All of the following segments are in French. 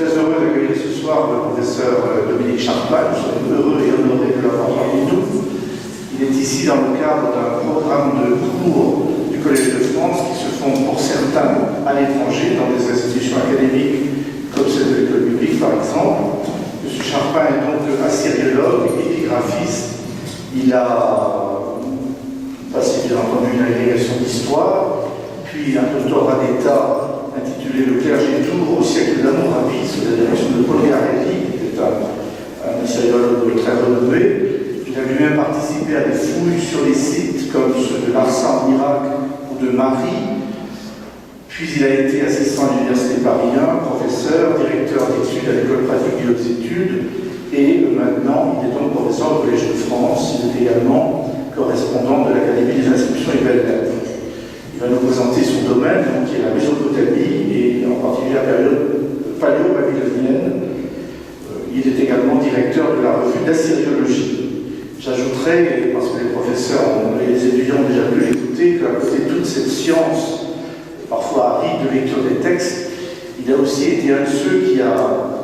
très heureux d'accueillir ce soir le professeur Dominique Charpin. Nous sommes heureux et honorés de l'avoir parmi nous. Il est ici dans le cadre d'un programme de cours du Collège de France qui se font pour certains à l'étranger, dans des institutions académiques comme celle de l'école publique par exemple. M. Charpin est donc assyriologue, épigraphiste. Il a passé bien entendu une agrégation d'histoire, puis un doctorat d'État intitulé Le clergé Tours au siècle d'Hammurabi, sous la direction de Paul Garelli, qui était un assyriologue très renommé. Il a lui-même participé à des fouilles sur les sites comme ceux de Larsa en Irak ou de Marie. Puis il a été assistant à l'Université Paris 1, professeur, directeur d'études à l'École pratique des hautes études, et maintenant il est donc professeur au Collège de France. Il est également correspondant de l'Académie des inscriptions et belles-lettres. Il va nous présenter son domaine, donc, qui est la Mésopotamie, et en particulier la période paléo-babylonienne. Il est également directeur de la revue d'Assyriologie. J'ajouterai, parce que les professeurs et les étudiants ont déjà pu l'écouter, qu'à côté de toute cette science, parfois aride de lecture des textes, il a aussi été un de ceux qui a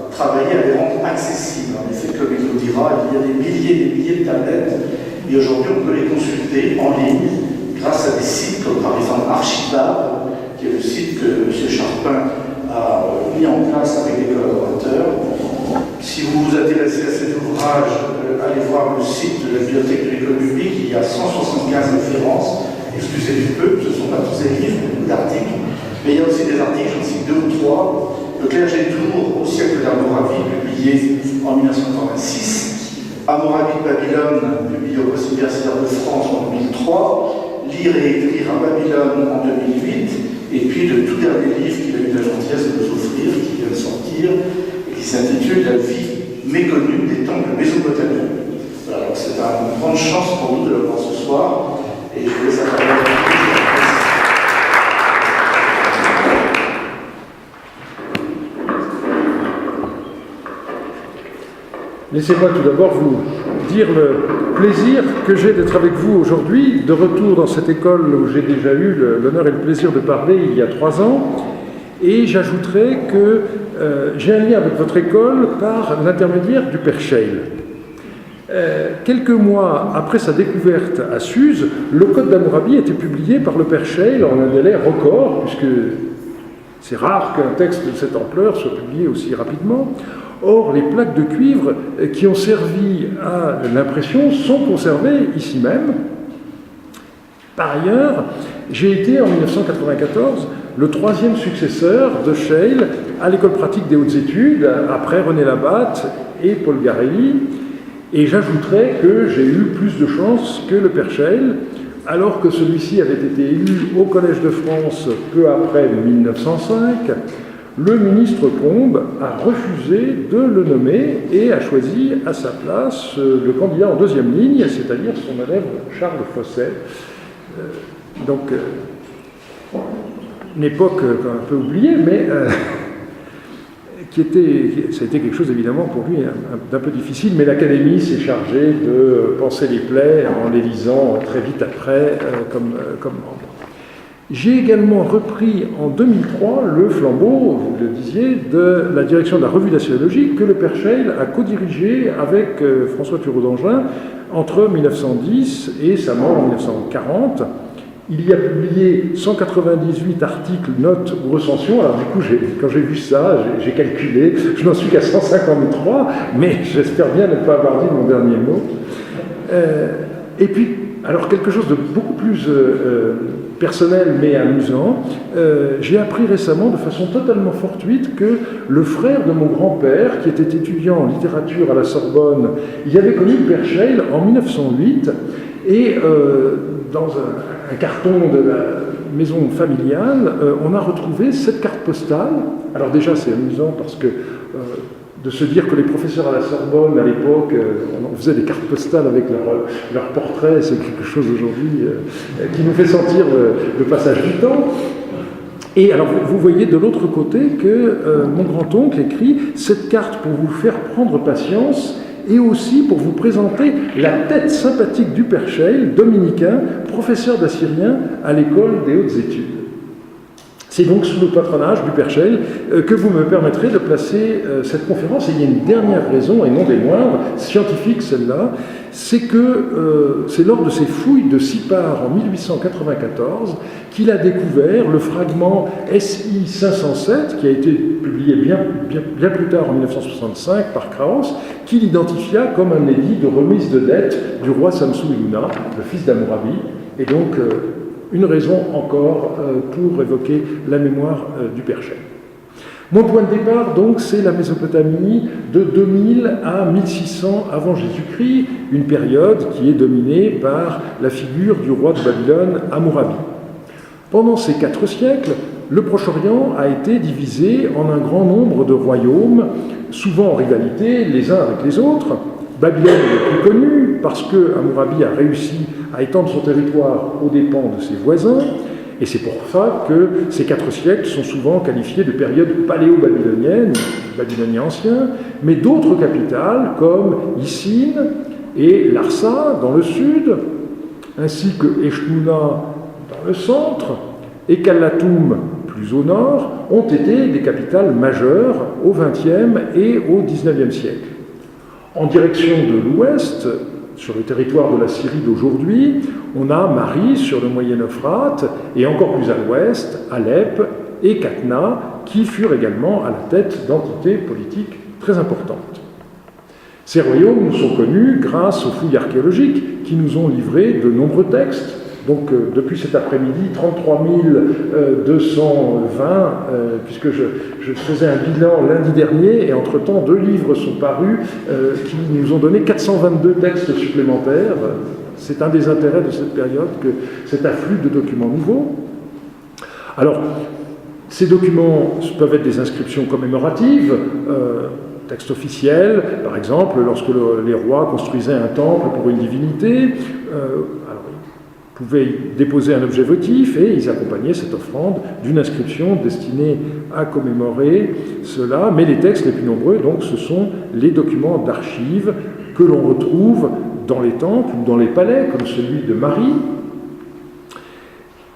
travaillé à les rendre accessibles. En effet, comme il nous dira, il y a des milliers de tablettes, et aujourd'hui on peut les consulter en ligne grâce à des sites comme par exemple Archibab, qui est le site que M. Charpin a mis en place avec des collaborateurs. Si vous vous intéressez à cet ouvrage, allez voir le site de la bibliothèque de l'école publique. Il y a 175 références. Excusez du peu, ce ne sont pas tous des livres, beaucoup d'articles. Mais il y a aussi des articles, j'en cite 2 ou 3. Le clergé Tours au siècle d'Hammurabi, publié en 1986. Hammurabi de Babylone, publié au Conseil universitaire de France en 2003. Lire et écrire à Babylone en 2008, et puis le tout dernier livre qu'il a eu la gentillesse de nous offrir, qui vient de sortir, et qui s'intitule La vie méconnue des temples mésopotamiens. Voilà, donc c'est une grande chance pour nous de le voir ce soir, et je vous laisse la parole. Laissez-moi tout d'abord vous dire le plaisir que j'ai d'être avec vous aujourd'hui, de retour dans cette école où j'ai déjà eu l'honneur et le plaisir de parler il y a 3 ans. Et j'ajouterai que j'ai un lien avec votre école par l'intermédiaire du Père Scheil. Quelques mois après sa découverte à Suse, le Code d'Hammurabi a été publié par le Père Scheil en un délai record, puisque c'est rare qu'un texte de cette ampleur soit publié aussi rapidement. Or, les plaques de cuivre qui ont servi à l'impression sont conservées ici même. Par ailleurs, j'ai été en 1994 le 3e successeur de Scheil à l'École pratique des hautes études, après René Labatte et Paul Garelli. Et j'ajouterai que j'ai eu plus de chance que le Père Scheil, alors que celui-ci avait été élu au Collège de France peu après 1905. Le ministre Combes a refusé de le nommer et a choisi à sa place le candidat en 2e ligne, c'est-à-dire son élève Charles Fosset. Une époque un peu oubliée, mais ça a été quelque chose évidemment pour lui d'un peu difficile, mais l'Académie s'est chargée de panser les plaies en les lisant très vite après comme membre. J'ai également repris en 2003 le flambeau, vous le disiez, de la direction de la revue d'Assyriologie que le Père Scheil a co-dirigé avec François Thureau d'Angin entre 1910 et sa mort en 1940. Il y a publié 198 articles, notes ou recensions. Alors du coup, quand j'ai vu ça, j'ai calculé, je n'en suis qu'à 153, mais j'espère bien ne pas avoir dit mon dernier mot. Et puis, alors quelque chose de beaucoup plus personnel mais amusant, j'ai appris récemment de façon totalement fortuite que le frère de mon grand-père, qui était étudiant en littérature à la Sorbonne, il avait connu le Père Scheil en 1908, et dans un carton de la maison familiale, on a retrouvé cette carte postale. Alors déjà, c'est amusant parce que de se dire que les professeurs à la Sorbonne, à l'époque, on faisait des cartes postales avec leurs portraits, c'est quelque chose aujourd'hui qui nous fait sentir le passage du temps. Et alors, vous voyez de l'autre côté que mon grand-oncle écrit « Cette carte pour vous faire prendre patience » et aussi pour vous présenter la tête sympathique du Père Scheil, dominicain, professeur d'assyrien à l'école des hautes études. C'est donc sous le patronage du Père Chelle que vous me permettrez de placer cette conférence. Et il y a une dernière raison, et non des moindres, scientifique celle-là, c'est que c'est lors de ses fouilles de Sipar en 1894 qu'il a découvert le fragment SI 507, qui a été publié bien plus tard en 1965 par Krauss, qu'il identifia comme un édit de remise de dette du roi Samsu-Iluna, le fils d'Hammurabi, et donc une raison encore pour évoquer la mémoire du Père Chelle. Mon point de départ, donc, c'est la Mésopotamie de 2000 à 1600 avant Jésus-Christ, une période qui est dominée par la figure du roi de Babylone, Hammurabi. Pendant ces 4 siècles, le Proche-Orient a été divisé en un grand nombre de royaumes, souvent en rivalité les uns avec les autres. Babylone est le plus connu parce que Hammurabi a réussi à étendre son territoire aux dépens de ses voisins, et c'est pour ça que ces 4 siècles sont souvent qualifiés de période paléo-babylonienne, babylonien ancien, mais d'autres capitales comme Issine et Larsa dans le sud, ainsi que Eshnouna dans le centre, et Kallatoum plus au nord, ont été des capitales majeures au XXe et au XIXe siècle. En direction de l'ouest, sur le territoire de la Syrie d'aujourd'hui, on a Mari sur le moyen Euphrate, et encore plus à l'ouest, Alep et Katna, qui furent également à la tête d'entités politiques très importantes. Ces royaumes nous sont connus grâce aux fouilles archéologiques qui nous ont livré de nombreux textes. Donc, depuis cet après-midi, 33 220, puisque je faisais un bilan lundi dernier, et entre-temps, 2 livres sont parus qui nous ont donné 422 textes supplémentaires. C'est un des intérêts de cette période, que cet afflux de documents nouveaux. Alors, ces documents peuvent être des inscriptions commémoratives, textes officiels, par exemple, lorsque les rois construisaient un temple pour une divinité, pouvaient déposer un objet votif et ils accompagnaient cette offrande d'une inscription destinée à commémorer cela. Mais les textes les plus nombreux, donc, ce sont les documents d'archives que l'on retrouve dans les temples ou dans les palais, comme celui de Marie,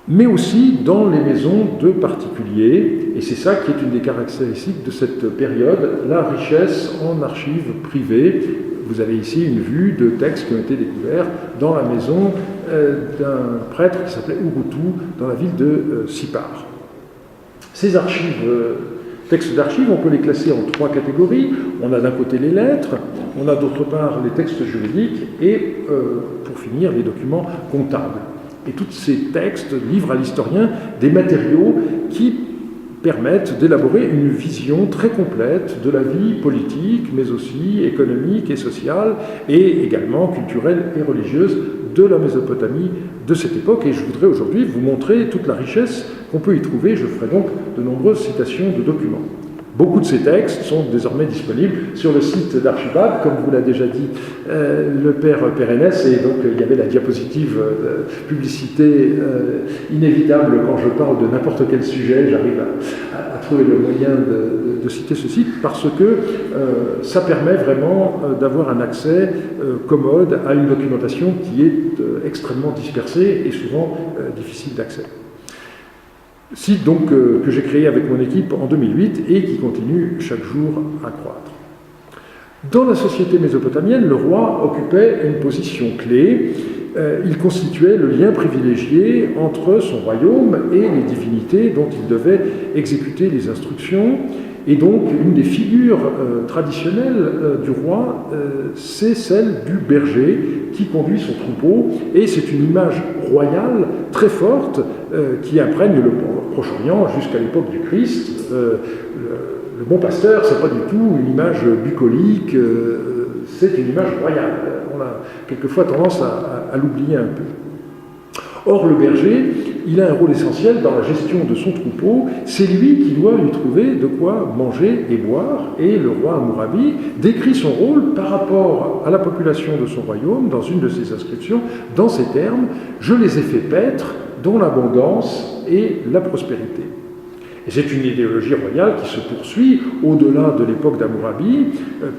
mais aussi dans les maisons de particuliers. Et c'est ça qui est une des caractéristiques de cette période, la richesse en archives privées. Vous avez ici une vue de textes qui ont été découverts dans la maison d'un prêtre qui s'appelait Urutu, dans la ville de Sipar. Ces archives, textes d'archives, on peut les classer en 3 catégories. On a d'un côté les lettres, on a d'autre part les textes juridiques et, pour finir, les documents comptables. Et tous ces textes livrent à l'historien des matériaux qui permettent d'élaborer une vision très complète de la vie politique, mais aussi économique et sociale, et également culturelle et religieuse de la Mésopotamie de cette époque. Et je voudrais aujourd'hui vous montrer toute la richesse qu'on peut y trouver. Je ferai donc de nombreuses citations de documents. Beaucoup de ces textes sont désormais disponibles sur le site d'Archibald, comme vous l'a déjà dit le père Pérennes, et donc il y avait la diapositive publicité inévitable quand je parle de n'importe quel sujet, j'arrive à trouver le moyen de citer ce site, parce que ça permet vraiment d'avoir un accès commode à une documentation qui est extrêmement dispersée et souvent difficile d'accès. Site donc que j'ai créé avec mon équipe en 2008 et qui continue chaque jour à croître. Dans la société mésopotamienne, le roi occupait une position clé. Il constituait le lien privilégié entre son royaume et les divinités dont il devait exécuter les instructions. Et donc, une des figures traditionnelles du roi, c'est celle du berger qui conduit son troupeau. Et c'est une image royale très forte qui imprègne le Proche-Orient jusqu'à l'époque du Christ. Le bon pasteur, c'est pas du tout une image bucolique, c'est une image royale. On a quelquefois tendance à l'oublier un peu. Or, le berger, il a un rôle essentiel dans la gestion de son troupeau. C'est lui qui doit lui trouver de quoi manger et boire. Et le roi Hammurabi décrit son rôle par rapport à la population de son royaume dans une de ses inscriptions, dans ces termes « Je les ai fait paître dans l'abondance et la prospérité ». Et c'est une idéologie royale qui se poursuit au-delà de l'époque d'Hammurabi.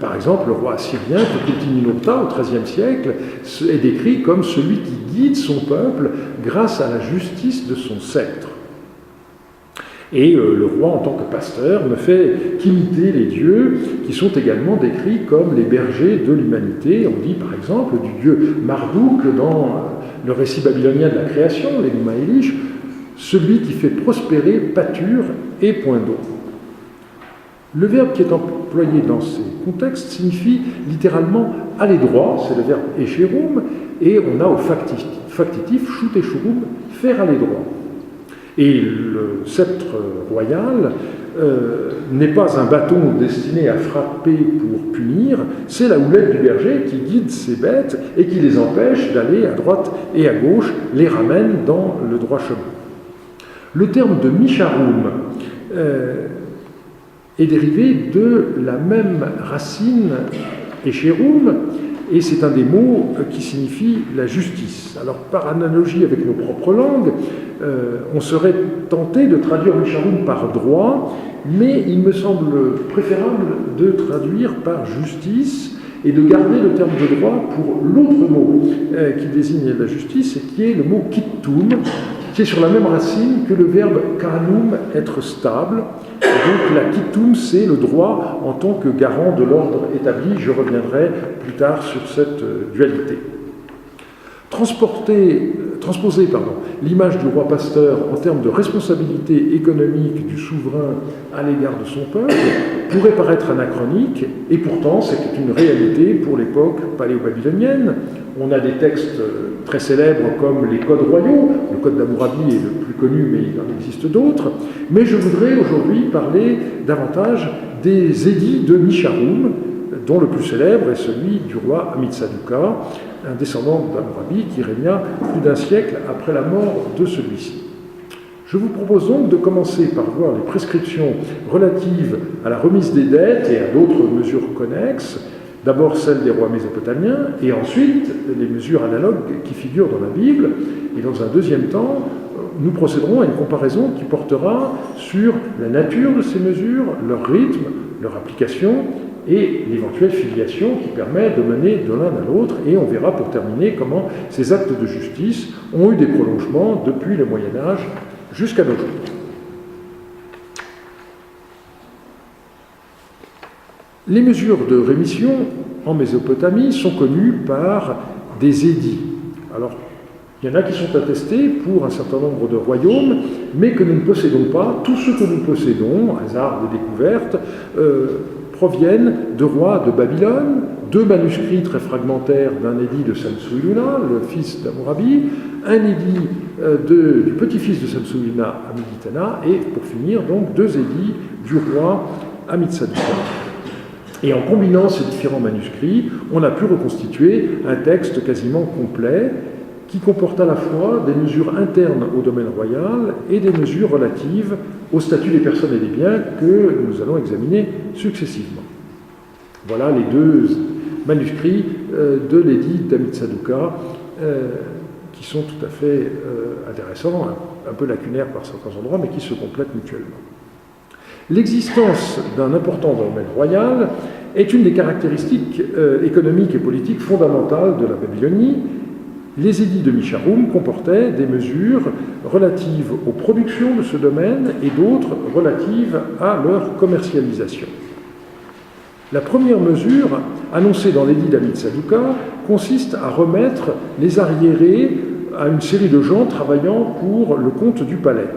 Par exemple, le roi assyrien, Tukulti-Ninurta, au XIIIe siècle, est décrit comme celui qui guide son peuple grâce à la justice de son sceptre. Et le roi, en tant que pasteur, ne fait qu'imiter les dieux qui sont également décrits comme les bergers de l'humanité. On dit par exemple du dieu Marduk dans le récit babylonien de la création, l'Enuma Elish, celui qui fait prospérer pâture et point d'eau. Le verbe qui est employé dans ces contextes signifie littéralement aller droit, c'est le verbe esherum, et on a au factitif shut eshurum, faire aller droit. Et le sceptre royal n'est pas un bâton destiné à frapper pour punir, c'est la houlette du berger qui guide ses bêtes et qui les empêche d'aller à droite et à gauche, les ramène dans le droit chemin. Le terme de misharum est dérivé de la même racine esherum, et c'est un des mots qui signifie la justice. Alors, par analogie avec nos propres langues, on serait tenté de traduire misharum par droit, mais il me semble préférable de traduire par justice et de garder le terme de droit pour l'autre mot qui désigne la justice et qui est le mot kittum, qui est sur la même racine que le verbe kanum, être stable. Et donc la kittum, c'est le droit en tant que garant de l'ordre établi. Je reviendrai plus tard sur cette dualité. Transposer l'image du roi pasteur en termes de responsabilité économique du souverain à l'égard de son peuple pourrait paraître anachronique, et pourtant c'est une réalité pour l'époque paléo-babylonienne. On a des textes très célèbres comme les codes royaux, le code d'Hammurabi est le plus connu, mais il en existe d'autres, mais je voudrais aujourd'hui parler davantage des édits de Misharum, dont le plus célèbre est celui du roi Amitsaduqa, un descendant d'Hammurabi qui régna plus d'un siècle après la mort de celui-ci. Je vous propose donc de commencer par voir les prescriptions relatives à la remise des dettes et à d'autres mesures connexes, d'abord celles des rois mésopotamiens, et ensuite les mesures analogues qui figurent dans la Bible, et dans un deuxième temps, nous procéderons à une comparaison qui portera sur la nature de ces mesures, leur rythme, leur application, et l'éventuelle filiation qui permet de mener de l'un à l'autre, et on verra pour terminer comment ces actes de justice ont eu des prolongements depuis le Moyen-Âge jusqu'à nos jours. Les mesures de rémission en Mésopotamie sont connues par des édits. Alors, il y en a qui sont attestés pour un certain nombre de royaumes, mais que nous ne possédons pas. Tout ce que nous possédons, hasard de découverte, proviennent de rois de Babylone, 2 manuscrits très fragmentaires d'un édit de Samsu-Iluna, le fils d'Hammurabi, un édit du petit-fils de Samsu-Iluna, Amiditana, et pour finir, donc, 2 édits du roi Amitsaduqa. Et en combinant ces différents manuscrits, on a pu reconstituer un texte quasiment complet qui comporte à la fois des mesures internes au domaine royal et des mesures relatives au statut des personnes et des biens que nous allons examiner successivement. Voilà les 2 manuscrits de l'édit d'Amitsaduqa qui sont tout à fait intéressants, un peu lacunaires par certains endroits, mais qui se complètent mutuellement. L'existence d'un important domaine royal est une des caractéristiques économiques et politiques fondamentales de la Babylonie. Les édits de Misharum comportaient des mesures relatives aux productions de ce domaine et d'autres relatives à leur commercialisation. La première mesure, annoncée dans l'édit d'Amitsaduqa, consiste à remettre les arriérés à une série de gens travaillant pour le compte du palais.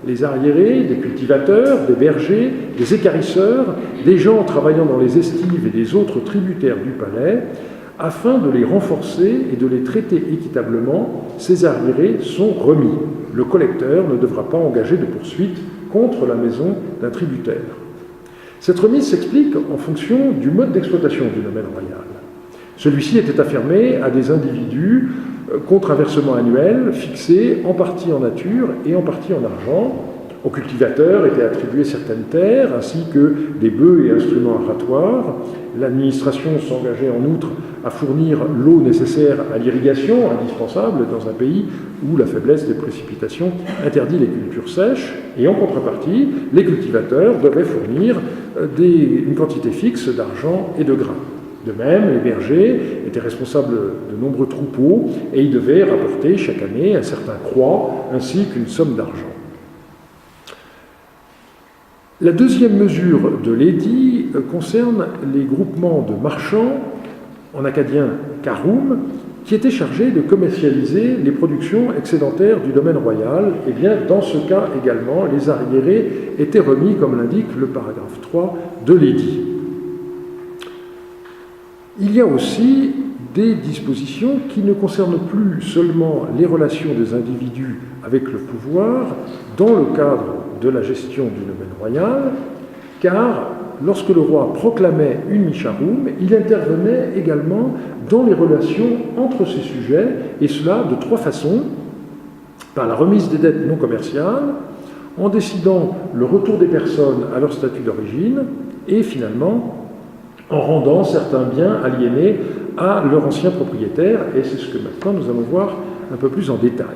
Les arriérés, des cultivateurs, des bergers, des équarrisseurs, des gens travaillant dans les estives et des autres tributaires du palais. Afin de les renforcer et de les traiter équitablement, ces arriérés sont remis. Le collecteur ne devra pas engager de poursuite contre la maison d'un tributaire. Cette remise s'explique en fonction du mode d'exploitation du domaine royal. Celui-ci était affirmé à des individus contre un versement annuel fixé en partie en nature et en partie en argent. Aux cultivateurs étaient attribuées certaines terres, ainsi que des bœufs et instruments aratoires. L'administration s'engageait en outre à fournir l'eau nécessaire à l'irrigation, indispensable dans un pays où la faiblesse des précipitations interdit les cultures sèches. Et en contrepartie, les cultivateurs devaient fournir une quantité fixe d'argent et de grains. De même, les bergers étaient responsables de nombreux troupeaux et ils devaient rapporter chaque année un certain croît ainsi qu'une somme d'argent. La deuxième mesure de l'édit concerne les groupements de marchands, en acadien karoum, qui étaient chargés de commercialiser les productions excédentaires du domaine royal. Et bien, dans ce cas également, les arriérés étaient remis, comme l'indique le paragraphe 3 de l'édit. Il y a aussi des dispositions qui ne concernent plus seulement les relations des individus avec le pouvoir dans le cadre de la gestion du domaine royal, car lorsque le roi proclamait une Misharoum, il intervenait également dans les relations entre ses sujets, et cela de trois façons: par la remise des dettes non commerciales, en décidant le retour des personnes à leur statut d'origine, et finalement en rendant certains biens aliénés à leur ancien propriétaire, et c'est ce que maintenant nous allons voir un peu plus en détail.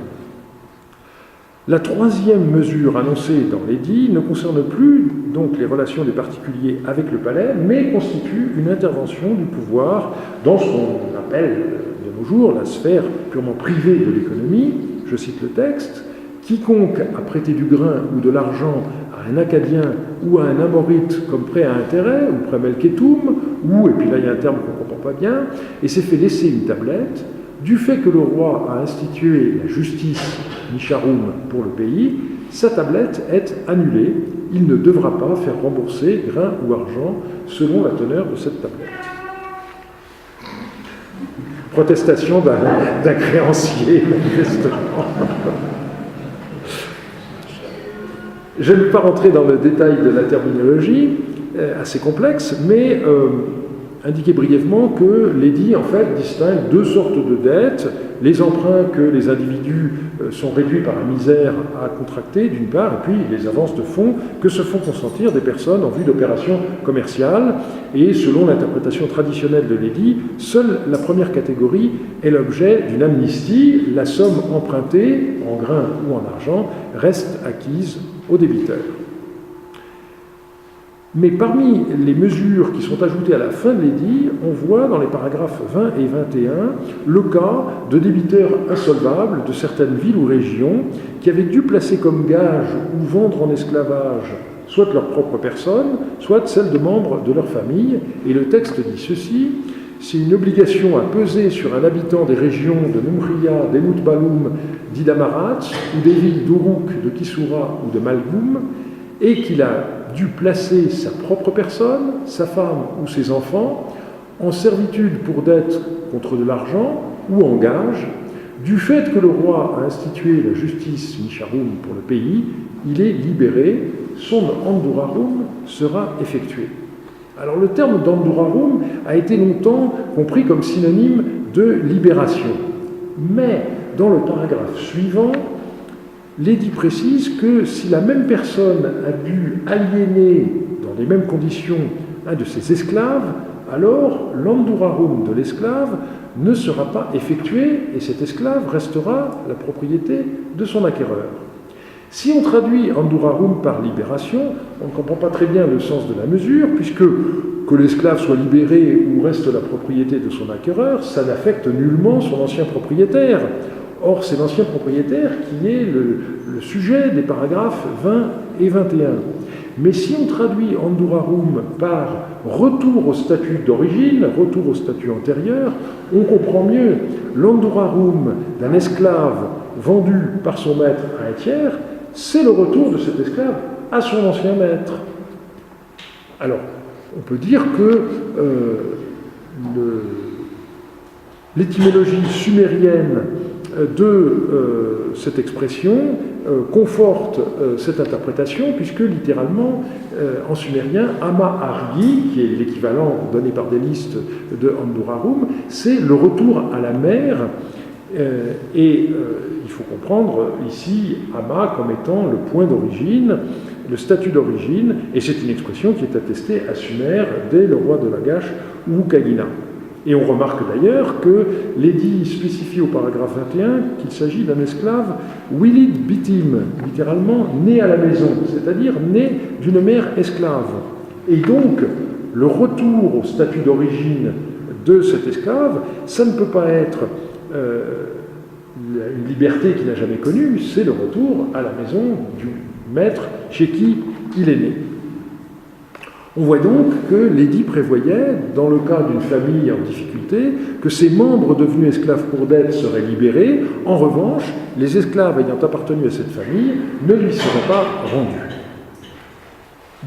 La troisième mesure annoncée dans l'édit ne concerne plus donc les relations des particuliers avec le palais, mais constitue une intervention du pouvoir dans ce qu'on appelle de nos jours la sphère purement privée de l'économie. Je cite le texte: « Quiconque a prêté du grain ou de l'argent à un Acadien ou à un Amorite comme prêt à intérêt, ou prêt melketum, ou, et puis là il y a un terme qu'on ne comprend pas bien, et s'est fait laisser une tablette, du fait que le roi a institué la justice Misharoum pour le pays, sa tablette est annulée. Il ne devra pas faire rembourser grain ou argent selon la teneur de cette tablette. » Protestation d'un créancier, manifestement. Je ne vais pas rentrer dans le détail de la terminologie, assez complexe, mais indiquer brièvement que l'édit, en fait, distingue deux sortes de dettes: les emprunts que les individus sont réduits par la misère à contracter, d'une part, et puis les avances de fonds que se font consentir des personnes en vue d'opérations commerciales. Et selon l'interprétation traditionnelle de l'édit, seule la première catégorie est l'objet d'une amnistie. La somme empruntée, en grains ou en argent, reste acquise aux débiteurs. Mais parmi les mesures qui sont ajoutées à la fin de l'édit, on voit dans les paragraphes 20 et 21 le cas de débiteurs insolvables de certaines villes ou régions qui avaient dû placer comme gage ou vendre en esclavage soit leur propre personne, soit celle de membres de leur famille. Et le texte dit ceci: c'est une obligation à peser sur un habitant des régions de Numria, d'Emut-Baloum, d'Idamarat, ou des villes d'Uruk, de Kisura ou de Malgoum, et qu'il a dû placer sa propre personne, sa femme ou ses enfants, en servitude pour dette contre de l'argent ou en gage. Du fait que le roi a institué la justice Misharoum pour le pays, il est libéré, son Andurarum sera effectué. Alors le terme d'Andurarum a été longtemps compris comme synonyme de libération. Mais dans le paragraphe suivant, l'édit précise que si la même personne a dû aliéner dans les mêmes conditions un de ses esclaves, alors l'Andurarum de l'esclave ne sera pas effectué et cet esclave restera la propriété de son acquéreur. Si on traduit Andurarum par libération, on ne comprend pas très bien le sens de la mesure, puisque que l'esclave soit libéré ou reste la propriété de son acquéreur, ça n'affecte nullement son ancien propriétaire. Or, c'est l'ancien propriétaire qui est le sujet des paragraphes 20 et 21. Mais si on traduit Andurarum par retour au statut d'origine, retour au statut antérieur, on comprend mieux. L'Andurarum d'un esclave vendu par son maître à un tiers, c'est le retour de cet esclave à son ancien maître. Alors, on peut dire que l'étymologie sumérienne de cette expression conforte cette interprétation, puisque littéralement, en sumérien, Ama Argi, qui est l'équivalent donné par des listes de Andurarum, c'est le retour à la mer. Il faut comprendre ici Ama comme étant le point d'origine, le statut d'origine, et c'est une expression qui est attestée à Sumer dès le roi de Lagash ou Kagina. Et on remarque d'ailleurs que l'édit spécifie au paragraphe 21 qu'il s'agit d'un esclave Wilid Bitim, littéralement né à la maison, c'est-à-dire né d'une mère esclave. Et donc, le retour au statut d'origine de cet esclave, ça ne peut pas être une liberté qu'il n'a jamais connue, c'est le retour à la maison du maître chez qui il est né. On voit donc que l'édit prévoyait, dans le cas d'une famille en difficulté, que ses membres devenus esclaves pour dette seraient libérés. En revanche, les esclaves ayant appartenu à cette famille ne lui seraient pas rendus.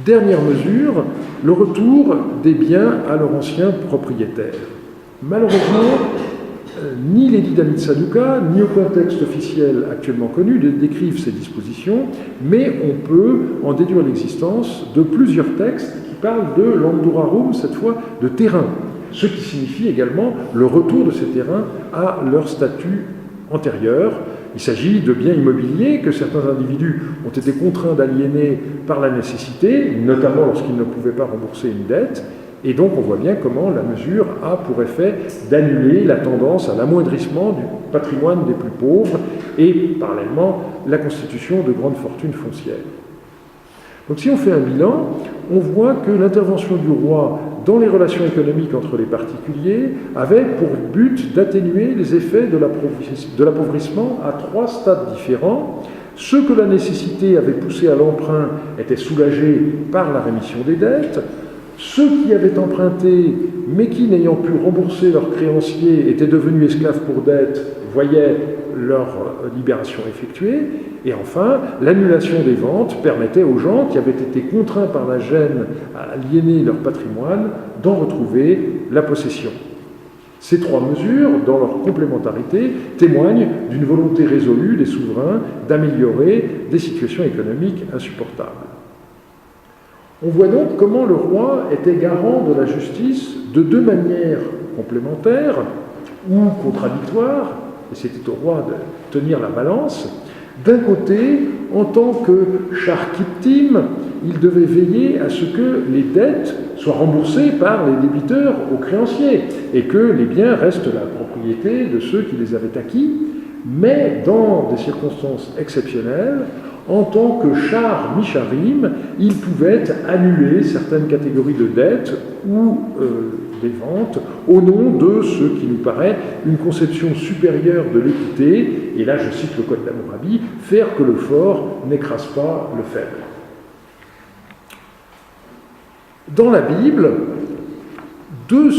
Dernière mesure, le retour des biens à leur ancien propriétaire. Malheureusement, ni l'édit d'Amitsaduqa, ni aucun texte officiel actuellement connu ne décrivent ces dispositions, mais on peut en déduire l'existence de plusieurs textes qui parlent de landurarum, cette fois de terrain, ce qui signifie également le retour de ces terrains à leur statut antérieur. Il s'agit de biens immobiliers que certains individus ont été contraints d'aliéner par la nécessité, notamment lorsqu'ils ne pouvaient pas rembourser une dette. Et donc on voit bien comment la mesure a pour effet d'annuler la tendance à l'amoindrissement du patrimoine des plus pauvres et parallèlement la constitution de grandes fortunes foncières. Donc si on fait un bilan, on voit que l'intervention du roi dans les relations économiques entre les particuliers avait pour but d'atténuer les effets de l'appauvrissement à 3 stades différents. Ceux que la nécessité avait poussés à l'emprunt étaient soulagés par la rémission des dettes. Ceux qui avaient emprunté, mais qui, n'ayant pu rembourser leurs créanciers, étaient devenus esclaves pour dette, voyaient leur libération effectuée. Et enfin, l'annulation des ventes permettait aux gens qui avaient été contraints par la gêne à aliéner leur patrimoine d'en retrouver la possession. Ces 3 mesures, dans leur complémentarité, témoignent d'une volonté résolue des souverains d'améliorer des situations économiques insupportables. On voit donc comment le roi était garant de la justice de 2 manières complémentaires ou contradictoires, et c'était au roi de tenir la balance. D'un côté, en tant que Charkiptim, il devait veiller à ce que les dettes soient remboursées par les débiteurs aux créanciers et que les biens restent la propriété de ceux qui les avaient acquis, mais dans des circonstances exceptionnelles, en tant que Char Misharim, il pouvait annuler certaines catégories de dettes ou des ventes au nom de ce qui nous paraît une conception supérieure de l'équité, et là je cite le Code d'Hammurabi, faire que le fort n'écrase pas le faible. Dans la Bible, 2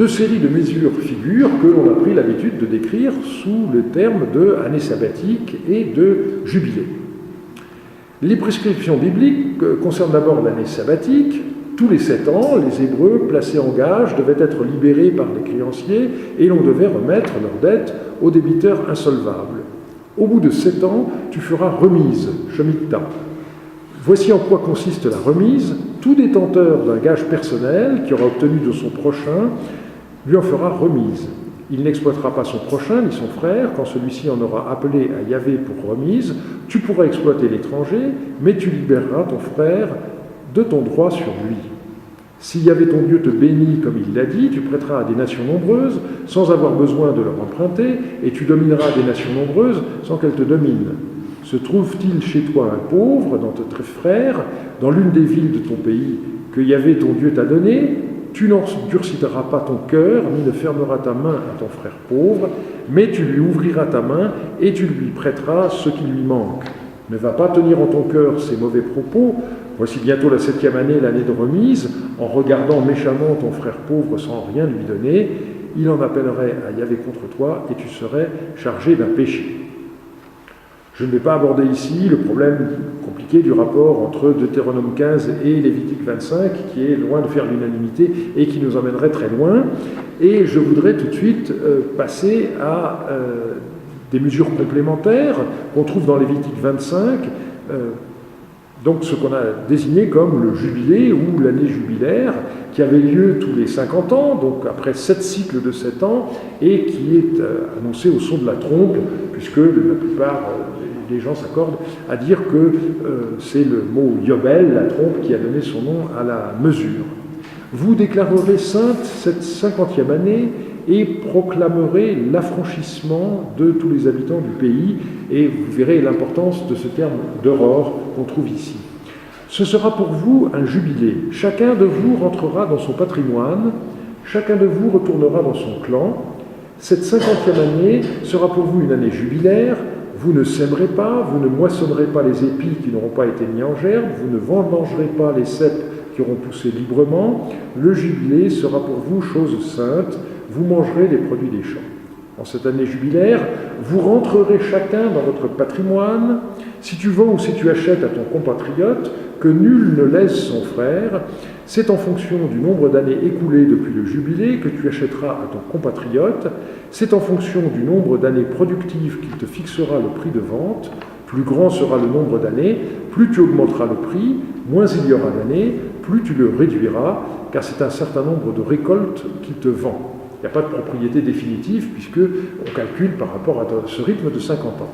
séries de mesures figurent que l'on a pris l'habitude de décrire sous le terme de année sabbatique et de jubilé. Les prescriptions bibliques concernent d'abord l'année sabbatique. Tous les 7 ans, les Hébreux placés en gage devaient être libérés par les créanciers et l'on devait remettre leurs dettes aux débiteurs insolvables. Au bout de 7 ans, tu feras remise, Shemitah. Voici en quoi consiste la remise. Tout détenteur d'un gage personnel qui aura obtenu de son prochain lui en fera remise. Il n'exploitera pas son prochain ni son frère quand celui-ci en aura appelé à Yahvé pour remise. Tu pourras exploiter l'étranger, mais tu libéreras ton frère de ton droit sur lui. Si Yahvé ton Dieu te bénit comme il l'a dit, tu prêteras à des nations nombreuses sans avoir besoin de leur emprunter, et tu domineras des nations nombreuses sans qu'elles te dominent. Se trouve-t-il chez toi un pauvre, dans tes frères, dans l'une des villes de ton pays, que Yahvé ton Dieu t'a donné? Tu n'endurciteras pas ton cœur, ni ne fermeras ta main à ton frère pauvre, mais tu lui ouvriras ta main et tu lui prêteras ce qui lui manque. Ne va pas tenir en ton cœur ces mauvais propos. Voici bientôt la 7e année, l'année de remise. En regardant méchamment ton frère pauvre sans rien lui donner, il en appellerait à Yahvé contre toi et tu serais chargé d'un péché. Je ne vais pas aborder ici le problème compliqué du rapport entre Deutéronome 15 et Lévitique 25, qui est loin de faire l'unanimité et qui nous emmènerait très loin. Et je voudrais tout de suite passer à des mesures complémentaires qu'on trouve dans Lévitique 25, donc ce qu'on a désigné comme le jubilé ou l'année jubilaire, qui avait lieu tous les 50 ans, donc après 7 cycles de 7 ans, et qui est annoncé au son de la trompe, puisque la plupart des gens s'accordent à dire que c'est le mot Yobel, la trompe, qui a donné son nom à la mesure. Vous déclarerez sainte cette 50e année et proclamerez l'affranchissement de tous les habitants du pays, et vous verrez l'importance de ce terme d'aurore qu'on trouve ici. Ce sera pour vous un jubilé. Chacun de vous rentrera dans son patrimoine, chacun de vous retournera dans son clan. Cette 50e année sera pour vous une année jubilaire. Vous ne sèmerez pas, vous ne moissonnerez pas les épis qui n'auront pas été mis en gerbe, vous ne vendangerez pas les ceps qui qui auront poussé librement, le jubilé sera pour vous chose sainte, vous mangerez les produits des champs. En cette année jubilaire, vous rentrerez chacun dans votre patrimoine. Si tu vends ou si tu achètes à ton compatriote, que nul ne lèse son frère, c'est en fonction du nombre d'années écoulées depuis le jubilé que tu achèteras à ton compatriote, c'est en fonction du nombre d'années productives qu'il te fixera le prix de vente. Plus grand sera le nombre d'années, plus tu augmenteras le prix, moins il y aura d'années, plus tu le réduiras, car c'est un certain nombre de récoltes qu'il te vend. Il n'y a pas de propriété définitive, puisqu'on calcule par rapport à ce rythme de 50 ans.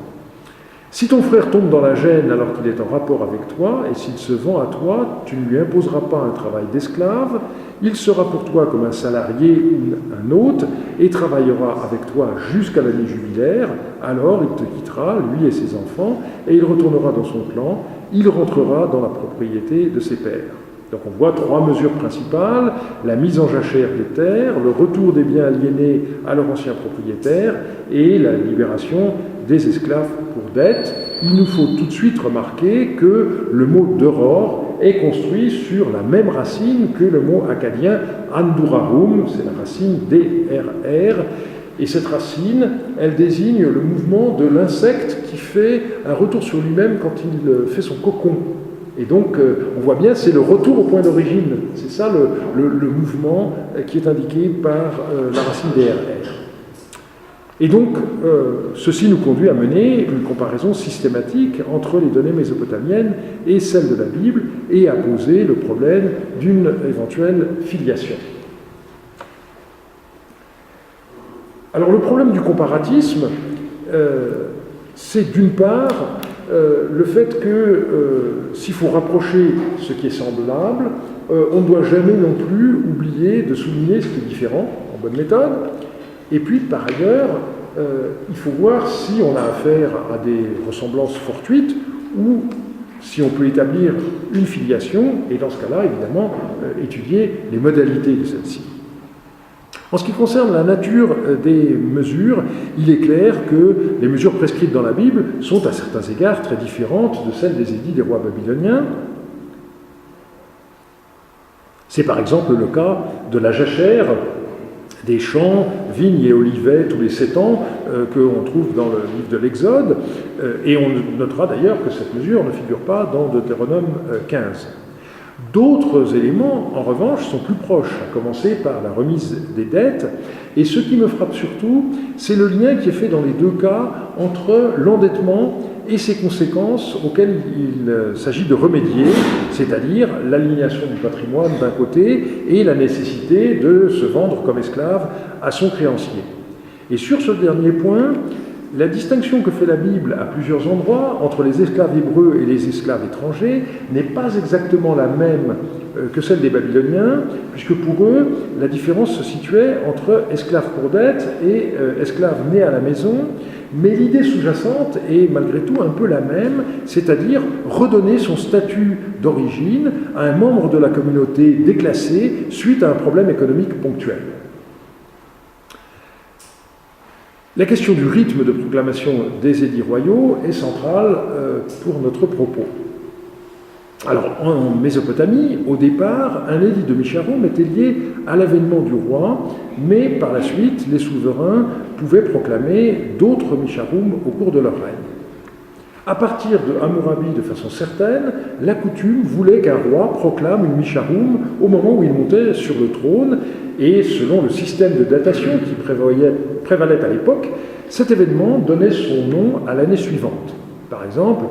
Si ton frère tombe dans la gêne alors qu'il est en rapport avec toi, et s'il se vend à toi, tu ne lui imposeras pas un travail d'esclave, il sera pour toi comme un salarié ou un hôte, et travaillera avec toi jusqu'à l'année jubilaire, alors il te quittera, lui et ses enfants, et il retournera dans son clan, il rentrera dans la propriété de ses pères. Donc on voit 3 mesures principales, la mise en jachère des terres, le retour des biens aliénés à leur ancien propriétaire et la libération des esclaves pour dette. Il nous faut tout de suite remarquer que le mot d'Aurore est construit sur la même racine que le mot acadien Andurarum, c'est la racine DRR, et cette racine, elle désigne le mouvement de l'insecte qui fait un retour sur lui-même quand il fait son cocon. Et donc, on voit bien, c'est le retour au point d'origine. C'est ça le mouvement qui est indiqué par la racine DRR. Et donc, ceci nous conduit à mener une comparaison systématique entre les données mésopotamiennes et celles de la Bible et à poser le problème d'une éventuelle filiation. Alors, le problème du comparatisme, c'est d'une part le fait que s'il faut rapprocher ce qui est semblable, on ne doit jamais non plus oublier de souligner ce qui est différent, en bonne méthode. Et puis, par ailleurs, il faut voir si on a affaire à des ressemblances fortuites ou si on peut établir une filiation, et dans ce cas-là, évidemment, étudier les modalités de celle-ci. En ce qui concerne la nature des mesures, il est clair que les mesures prescrites dans la Bible sont à certains égards très différentes de celles des édits des rois babyloniens. C'est par exemple le cas de la jachère des champs, vignes et olivets tous les 7 ans qu'on trouve dans le livre de l'Exode, et on notera d'ailleurs que cette mesure ne figure pas dans Deutéronome 15. D'autres éléments, en revanche, sont plus proches, à commencer par la remise des dettes, et ce qui me frappe surtout, c'est le lien qui est fait dans les 2 cas entre l'endettement et ses conséquences auxquelles il s'agit de remédier, c'est-à-dire l'aliénation du patrimoine d'un côté et la nécessité de se vendre comme esclave à son créancier. Et sur ce dernier point, la distinction que fait la Bible à plusieurs endroits entre les esclaves hébreux et les esclaves étrangers n'est pas exactement la même que celle des Babyloniens, puisque pour eux, la différence se situait entre esclaves pour dette et esclaves nés à la maison, mais l'idée sous-jacente est malgré tout un peu la même, c'est-à-dire redonner son statut d'origine à un membre de la communauté déclassé suite à un problème économique ponctuel. La question du rythme de proclamation des édits royaux est centrale pour notre propos. Alors, en Mésopotamie, au départ, un édit de Misharum était lié à l'avènement du roi, mais par la suite, les souverains pouvaient proclamer d'autres Misharum au cours de leur règne. À partir de Hammurabi, de façon certaine, la coutume voulait qu'un roi proclame une Misharum au moment où il montait sur le trône, et selon le système de datation qui prévalait à l'époque, cet événement donnait son nom à l'année suivante. Par exemple,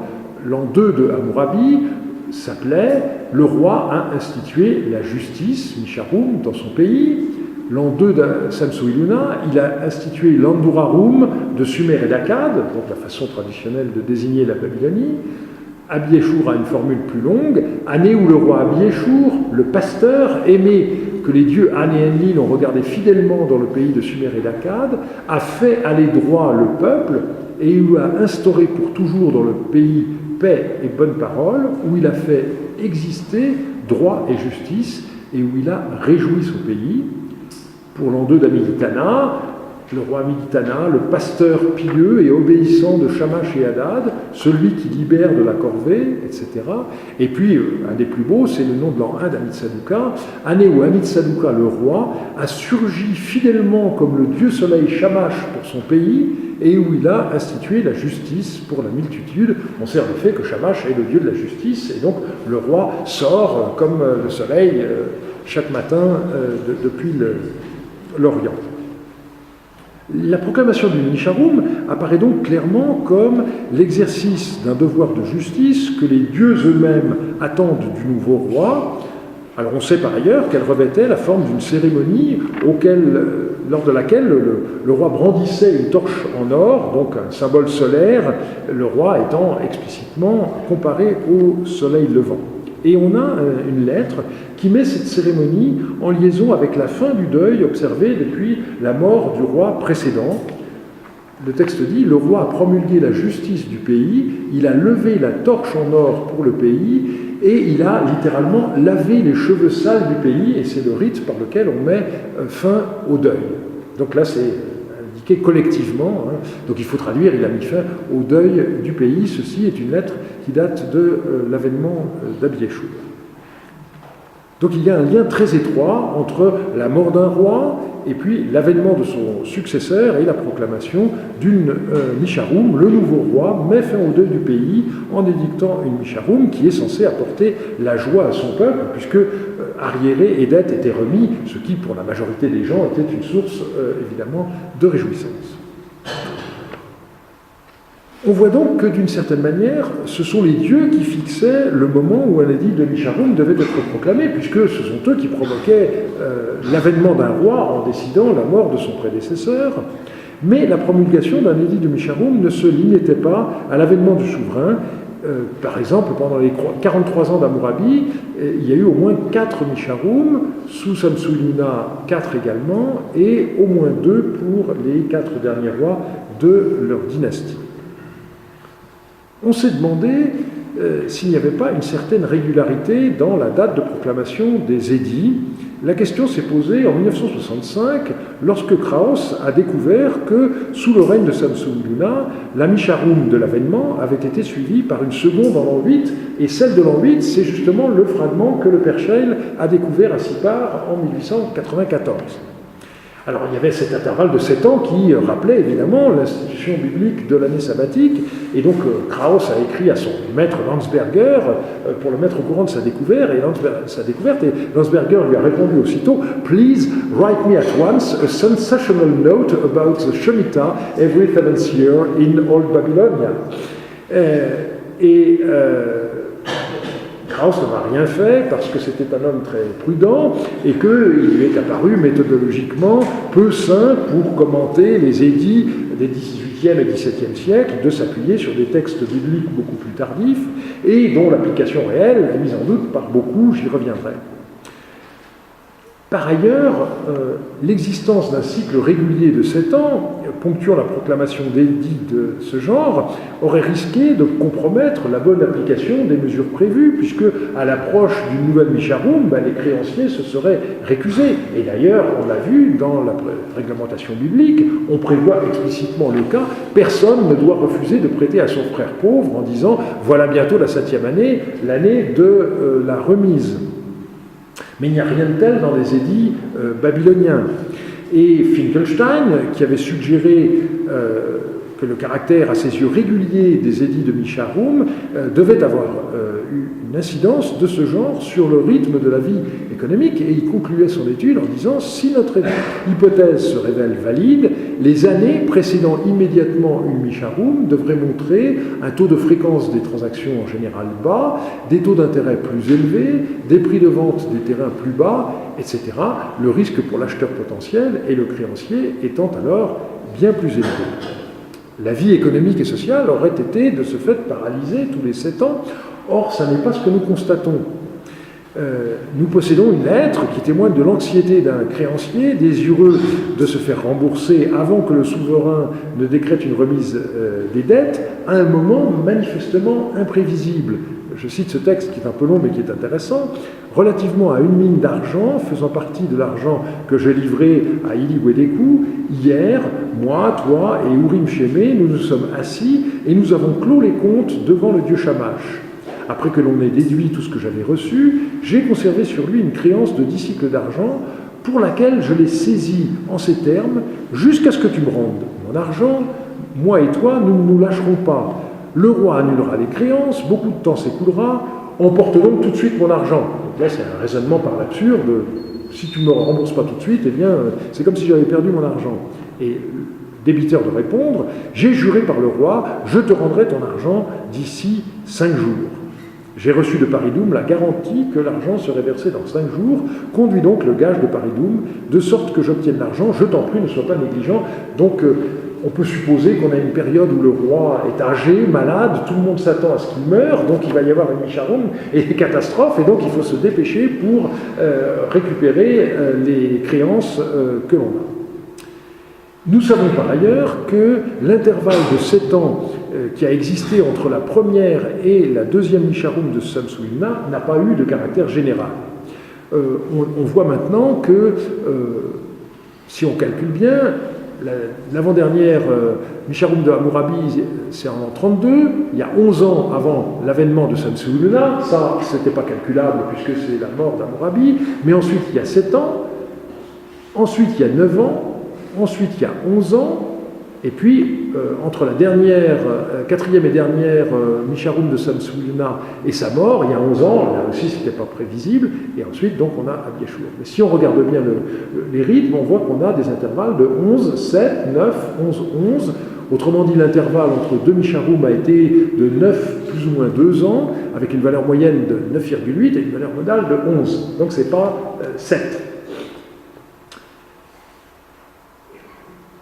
l'an 2 de Hammurabi s'appelait « Le roi a institué la justice, Misharum, dans son pays ». L'an 2 de Samsu-Iluna, il a institué l'Andurarum de Sumer et d'Akkad, donc la façon traditionnelle de désigner la Babylonie. Abiéchour a une formule plus longue, année où le roi Abiéchour, le pasteur, aimé que les dieux An et Enlil ont regardé fidèlement dans le pays de Sumer et d'Akkad, a fait aller droit le peuple et où a instauré pour toujours dans le pays paix et bonne parole, où il a fait exister droit et justice et où il a réjoui son pays. Pour l'an 2 d'Amilitana, le roi Militana, le pasteur pieux et obéissant de Shamash et Hadad, celui qui libère de la corvée, etc. Et puis, un des plus beaux, c'est le nom de l'an 1 d'Amitsaduqa, année où Amitsaduqa, le roi, a surgi fidèlement comme le dieu soleil Shamash pour son pays, et où il a institué la justice pour la multitude. On sait en effet que Shamash est le dieu de la justice, et donc le roi sort comme le soleil chaque matin depuis l'Orient. La proclamation du Nisharum apparaît donc clairement comme l'exercice d'un devoir de justice que les dieux eux-mêmes attendent du nouveau roi. Alors on sait par ailleurs qu'elle revêtait la forme d'une cérémonie lors de laquelle le roi brandissait une torche en or, donc un symbole solaire, le roi étant explicitement comparé au soleil levant. Et on a une lettre qui met cette cérémonie en liaison avec la fin du deuil observé depuis la mort du roi précédent. Le texte dit « Le roi a promulgué la justice du pays, il a levé la torche en or pour le pays, et il a littéralement lavé les cheveux sales du pays, et c'est le rite par lequel on met fin au deuil. » Donc là, c'est indiqué collectivement, hein. Donc il faut traduire, il a mis fin au deuil du pays. Ceci est une lettre qui date de l'avènement d'Abi-Yeshua. Donc il y a un lien très étroit entre la mort d'un roi et puis l'avènement de son successeur et la proclamation d'une Misharum. Le nouveau roi met fin au deuil du pays en édictant une Misharum qui est censée apporter la joie à son peuple, puisque arriérés et dettes étaient remis, ce qui pour la majorité des gens était une source évidemment de réjouissance. On voit donc que d'une certaine manière, ce sont les dieux qui fixaient le moment où un édit de Misharum devait être proclamé, puisque ce sont eux qui provoquaient l'avènement d'un roi en décidant la mort de son prédécesseur. Mais la promulgation d'un édit de Misharum ne se limitait pas à l'avènement du souverain. Par exemple, pendant les 43 ans d'Hammurabi, il y a eu au moins 4 Misharum, sous Samsu-Iluna 4 également, et au moins 2 pour les 4 derniers rois de leur dynastie. On s'est demandé s'il n'y avait pas une certaine régularité dans la date de proclamation des édits. La question s'est posée en 1965, lorsque Krauss a découvert que, sous le règne de Samsu-Iluna, la Misharum de l'avènement avait été suivie par une seconde en l'an 8, et celle de l'an 8, c'est justement le fragment que le Père Scheil a découvert à Sipar en 1894. Alors il y avait cet intervalle de 7 ans qui rappelait évidemment l'institution biblique de l'année sabbatique, et donc Krauss a écrit à son maître Landsberger pour le mettre au courant de sa découverte, et Landsberger lui a répondu aussitôt « Please write me at once a sensational note about the Shemitah every 7th year in Old Babylonia ». Krauss n'en a rien fait parce que c'était un homme très prudent et qu'il lui est apparu méthodologiquement peu sain pour commenter les édits des XVIIIe et XVIIe siècles de s'appuyer sur des textes bibliques beaucoup plus tardifs et dont l'application réelle est mise en doute par beaucoup, j'y reviendrai. Par ailleurs, l'existence d'un cycle régulier de 7 ans, ponctuant la proclamation d'édits de ce genre, aurait risqué de compromettre la bonne application des mesures prévues, puisque à l'approche d'une nouvelle Misharum, les créanciers se seraient récusés. Et d'ailleurs, on l'a vu dans la réglementation biblique, on prévoit explicitement le cas, personne ne doit refuser de prêter à son frère pauvre en disant « voilà bientôt la 7e année, l'année de la remise ». Mais il n'y a rien de tel dans les édits babyloniens. Et Finkelstein, qui avait suggéré que le caractère à ses yeux régulier des édits de Misharum devait avoir une incidence de ce genre sur le rythme de la vie économique, et il concluait son étude en disant « Si notre hypothèse se révèle valide, les années précédant immédiatement une Misharum devraient montrer un taux de fréquence des transactions en général bas, des taux d'intérêt plus élevés, des prix de vente des terrains plus bas, etc. Le risque pour l'acheteur potentiel et le créancier étant alors bien plus élevé. » La vie économique et sociale aurait été de ce fait paralysée tous les 7 ans. Or, ça n'est pas ce que nous constatons. Nous possédons une lettre qui témoigne de l'anxiété d'un créancier désireux de se faire rembourser avant que le souverain ne décrète une remise des dettes à un moment manifestement imprévisible. je cite ce texte qui est un peu long mais qui est intéressant, relativement à une mine d'argent faisant partie de l'argent que j'ai livré à Ili Wedekou, hier, moi, toi et Urim Shemé, nous nous sommes assis et nous avons clos les comptes devant le dieu Shamash. Après que l'on ait déduit tout ce que j'avais reçu, j'ai conservé sur lui une créance de 10 cycles d'argent pour laquelle je l'ai saisie en ces termes, jusqu'à ce que tu me rendes mon argent, moi et toi, nous ne nous lâcherons pas. Le roi annulera les créances, beaucoup de temps s'écoulera, emporte donc tout de suite mon argent. Donc là, c'est un raisonnement par l'absurde. Si tu ne me rembourses pas tout de suite, eh bien, c'est comme si j'avais perdu mon argent. Et le débiteur de répondre, j'ai juré par le roi, je te rendrai ton argent d'ici 5 jours. J'ai reçu de Paridoum la garantie que l'argent serait versé dans 5 jours, conduis donc le gage de Paridoum, de sorte que j'obtienne l'argent, je t'en prie, ne sois pas négligent. Donc, on peut supposer qu'on a une période où le roi est âgé, malade, tout le monde s'attend à ce qu'il meure, donc il va y avoir une Misharoum et des catastrophes, et donc il faut se dépêcher pour récupérer les créances que l'on a. Nous savons par ailleurs que l'intervalle de 7 ans qui a existé entre la première et la deuxième Misharoum de Samsu-Iluna n'a pas eu de caractère général. On voit maintenant que, si on calcule bien, l'avant-dernière Misharoum de Hammurabi, c'est en l'an 32, il y a 11 ans avant l'avènement de Samsu-Iluna, ça, c'était pas calculable puisque c'est la mort d'Hammurabi, mais ensuite il y a 7 ans, ensuite il y a 9 ans, ensuite il y a 11 ans, et puis entre la quatrième et dernière Misharoum de Samsu-Iluna et sa mort, il y a 11 ans, là aussi c'était pas prévisible, et ensuite donc on a Abieshur. Mais si on regarde bien les rythmes, on voit qu'on a des intervalles de 11, 7, 9, 11, 11. Autrement dit, l'intervalle entre deux Misharoum a été de 9 plus ou moins 2 ans, avec une valeur moyenne de 9,8 et une valeur modale de 11. Donc c'est pas 7.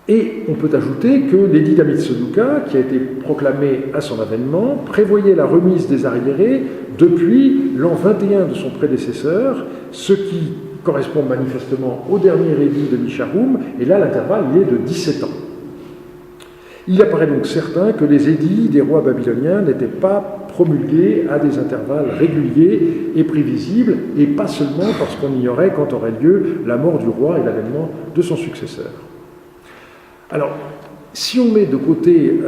Et on peut ajouter que l'édit d'Amitsuduka, qui a été proclamé à son avènement, prévoyait la remise des arriérés depuis l'an 21 de son prédécesseur, ce qui correspond manifestement au dernier édit de Misharoum, et là l'intervalle il est de 17 ans. Il apparaît donc certain que les édits des rois babyloniens n'étaient pas promulgués à des intervalles réguliers et prévisibles, et pas seulement parce qu'on ignorait quand aurait lieu la mort du roi et l'avènement de son successeur. Alors, si on met de côté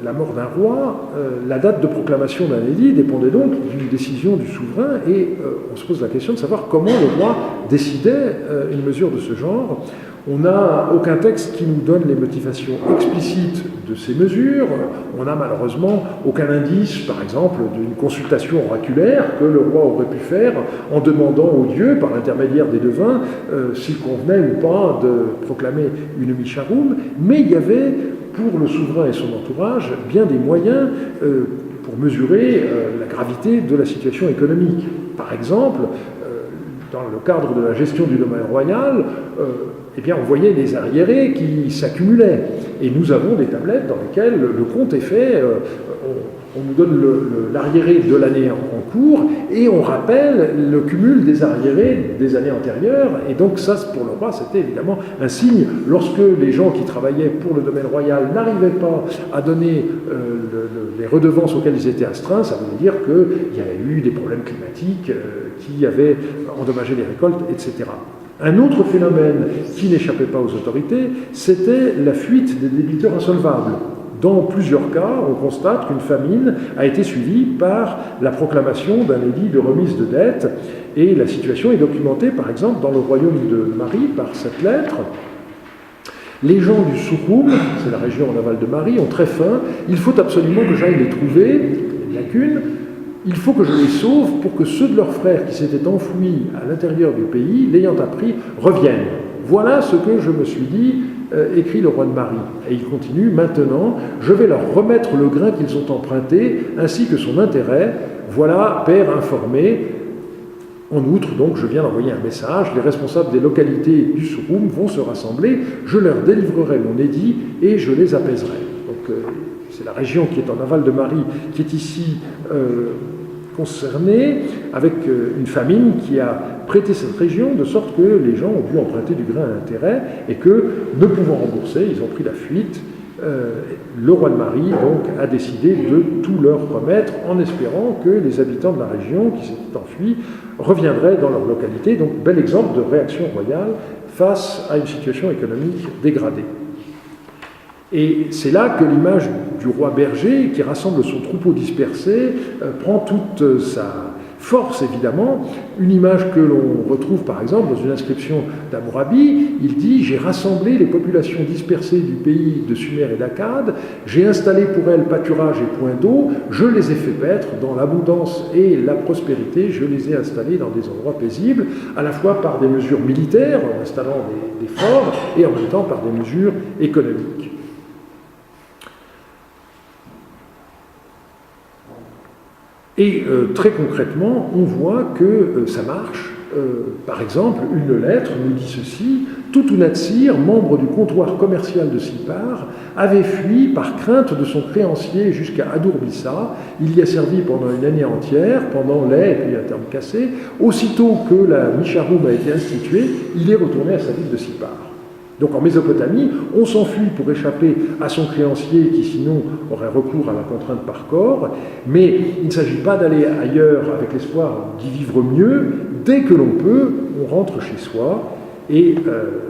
la mort d'un roi, la date de proclamation d'un édit dépendait donc d'une décision du souverain, et on se pose la question de savoir comment le roi décidait une mesure de ce genre. On n'a aucun texte qui nous donne les motivations explicites de ces mesures. On n'a malheureusement aucun indice, par exemple, d'une consultation oraculaire que le roi aurait pu faire en demandant aux dieux, par l'intermédiaire des devins, s'il convenait ou pas de proclamer une Misharoum. Mais il y avait, pour le souverain et son entourage, bien des moyens pour mesurer la gravité de la situation économique. Par exemple, dans le cadre de la gestion du domaine royal, eh bien, on voyait des arriérés qui s'accumulaient. Et nous avons des tablettes dans lesquelles le compte est fait, on nous donne l'arriéré de l'année en cours, et on rappelle le cumul des arriérés des années antérieures. Et donc ça, pour le roi, c'était évidemment un signe. Lorsque les gens qui travaillaient pour le domaine royal n'arrivaient pas à donner les redevances auxquelles ils étaient astreints, ça voulait dire qu'il y avait eu des problèmes climatiques qui avaient endommagé les récoltes, etc. Un autre phénomène qui n'échappait pas aux autorités, c'était la fuite des débiteurs insolvables. Dans plusieurs cas, on constate qu'une famine a été suivie par la proclamation d'un édit de remise de dettes, et la situation est documentée, par exemple, dans le royaume de Mari, par cette lettre. Les gens du Soukoum, c'est la région en aval de Mari, ont très faim, il faut absolument que j'aille les trouver, il y a une lacune, il faut que je les sauve pour que ceux de leurs frères qui s'étaient enfouis à l'intérieur du pays, l'ayant appris, reviennent. Voilà ce que je me suis dit, écrit le roi de Mari. Et il continue, maintenant, je vais leur remettre le grain qu'ils ont emprunté, ainsi que son intérêt. Voilà, père informé. En outre, donc, je viens d'envoyer un message, les responsables des localités du Soukoum vont se rassembler, je leur délivrerai mon édit et je les apaiserai. Donc, c'est la région qui est en aval de Mari qui est ici concernée, avec une famine qui a prêté cette région, de sorte que les gens ont dû emprunter du grain à intérêt, et que, ne pouvant rembourser, ils ont pris la fuite, le roi de Marie donc, a décidé de tout leur remettre en espérant que les habitants de la région qui s'étaient enfuis reviendraient dans leur localité. Donc, bel exemple de réaction royale face à une situation économique dégradée. Et c'est là que l'image du roi berger, qui rassemble son troupeau dispersé, prend toute sa force, évidemment. Une image que l'on retrouve, par exemple, dans une inscription d'Hammurabi. Il dit « J'ai rassemblé les populations dispersées du pays de Sumer et d'Akkad, j'ai installé pour elles pâturage et point d'eau, je les ai fait paître dans l'abondance et la prospérité, je les ai installés dans des endroits paisibles, à la fois par des mesures militaires, en installant des forts, et en même temps par des mesures économiques. » Et très concrètement, on voit que ça marche. Par exemple, une lettre nous dit ceci: Tutunatsir, membre du comptoir commercial de Sipar, avait fui par crainte de son créancier jusqu'à Adurbissa. Il y a servi pendant une année entière, pendant les, et puis un terme cassé. Aussitôt que la Misharum a été instituée, il est retourné à sa ville de Sipar. Donc en Mésopotamie, on s'enfuit pour échapper à son créancier qui sinon aurait recours à la contrainte par corps, mais il ne s'agit pas d'aller ailleurs avec l'espoir d'y vivre mieux. Dès que l'on peut, on rentre chez soi, et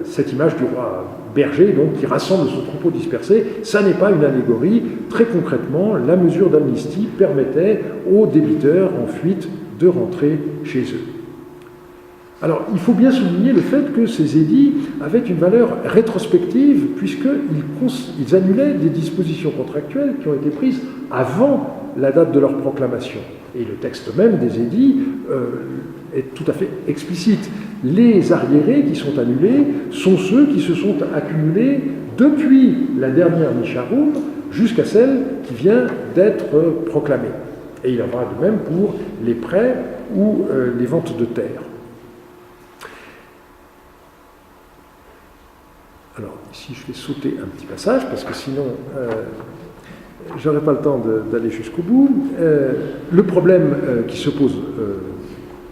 cette image du roi berger, donc, qui rassemble son troupeau dispersé, ça n'est pas une allégorie. Très concrètement, la mesure d'amnistie permettait aux débiteurs en fuite de rentrer chez eux. Alors, il faut bien souligner le fait que ces édits avaient une valeur rétrospective, puisqu'ils annulaient des dispositions contractuelles qui ont été prises avant la date de leur proclamation. Et le texte même des édits est tout à fait explicite. Les arriérés qui sont annulés sont ceux qui se sont accumulés depuis la dernière Misharum jusqu'à celle qui vient d'être proclamée. Et il en va de même pour les prêts ou les ventes de terres. Alors, ici, je vais sauter un petit passage, parce que sinon, je n'aurai pas le temps d'aller jusqu'au bout. Le problème qui se pose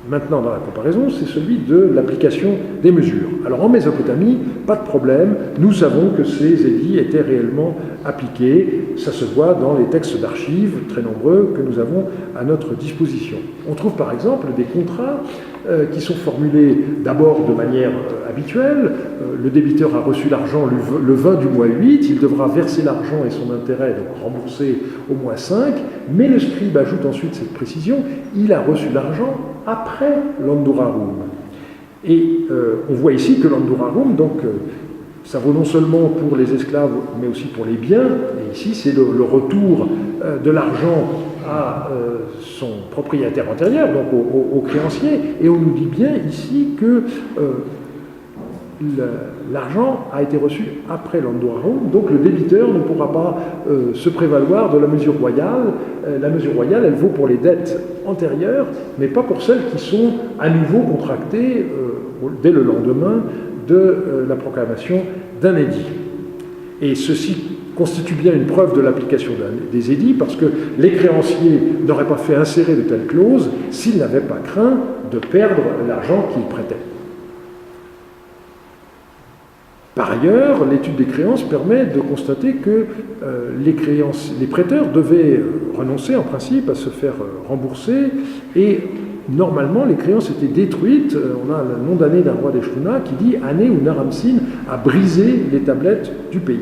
maintenant dans la comparaison, c'est celui de l'application des mesures. Alors, en Mésopotamie, pas de problème. Nous savons que ces édits étaient réellement appliqués. Ça se voit dans les textes d'archives, très nombreux, que nous avons à notre disposition. On trouve, par exemple, des contrats qui sont formulés d'abord de manière habituelle. Le débiteur a reçu l'argent le 20 du mois 8, il devra verser l'argent et son intérêt, donc rembourser au mois 5, mais le scribe ajoute ensuite cette précision, il a reçu l'argent après l'Andurarum. Et on voit ici que l'Andurarum, donc, ça vaut non seulement pour les esclaves, mais aussi pour les biens, et ici c'est le retour de l'argent à son propriétaire antérieur, donc au créancier, et on nous dit bien ici que l'argent a été reçu après l'Andurarum, donc le débiteur ne pourra pas se prévaloir de la mesure royale. La mesure royale, elle vaut pour les dettes antérieures, mais pas pour celles qui sont à nouveau contractées dès le lendemain de la proclamation d'un édit. Et ceci constitue bien une preuve de l'application des édits, parce que les créanciers n'auraient pas fait insérer de telles clauses s'ils n'avaient pas craint de perdre l'argent qu'ils prêtaient. Par ailleurs, l'étude des créances permet de constater que les prêteurs devaient renoncer en principe à se faire rembourser, et normalement les créances étaient détruites. On a le nom d'année d'un roi des Shuna qui dit « Année où Naram-Sin a brisé les tablettes du pays ».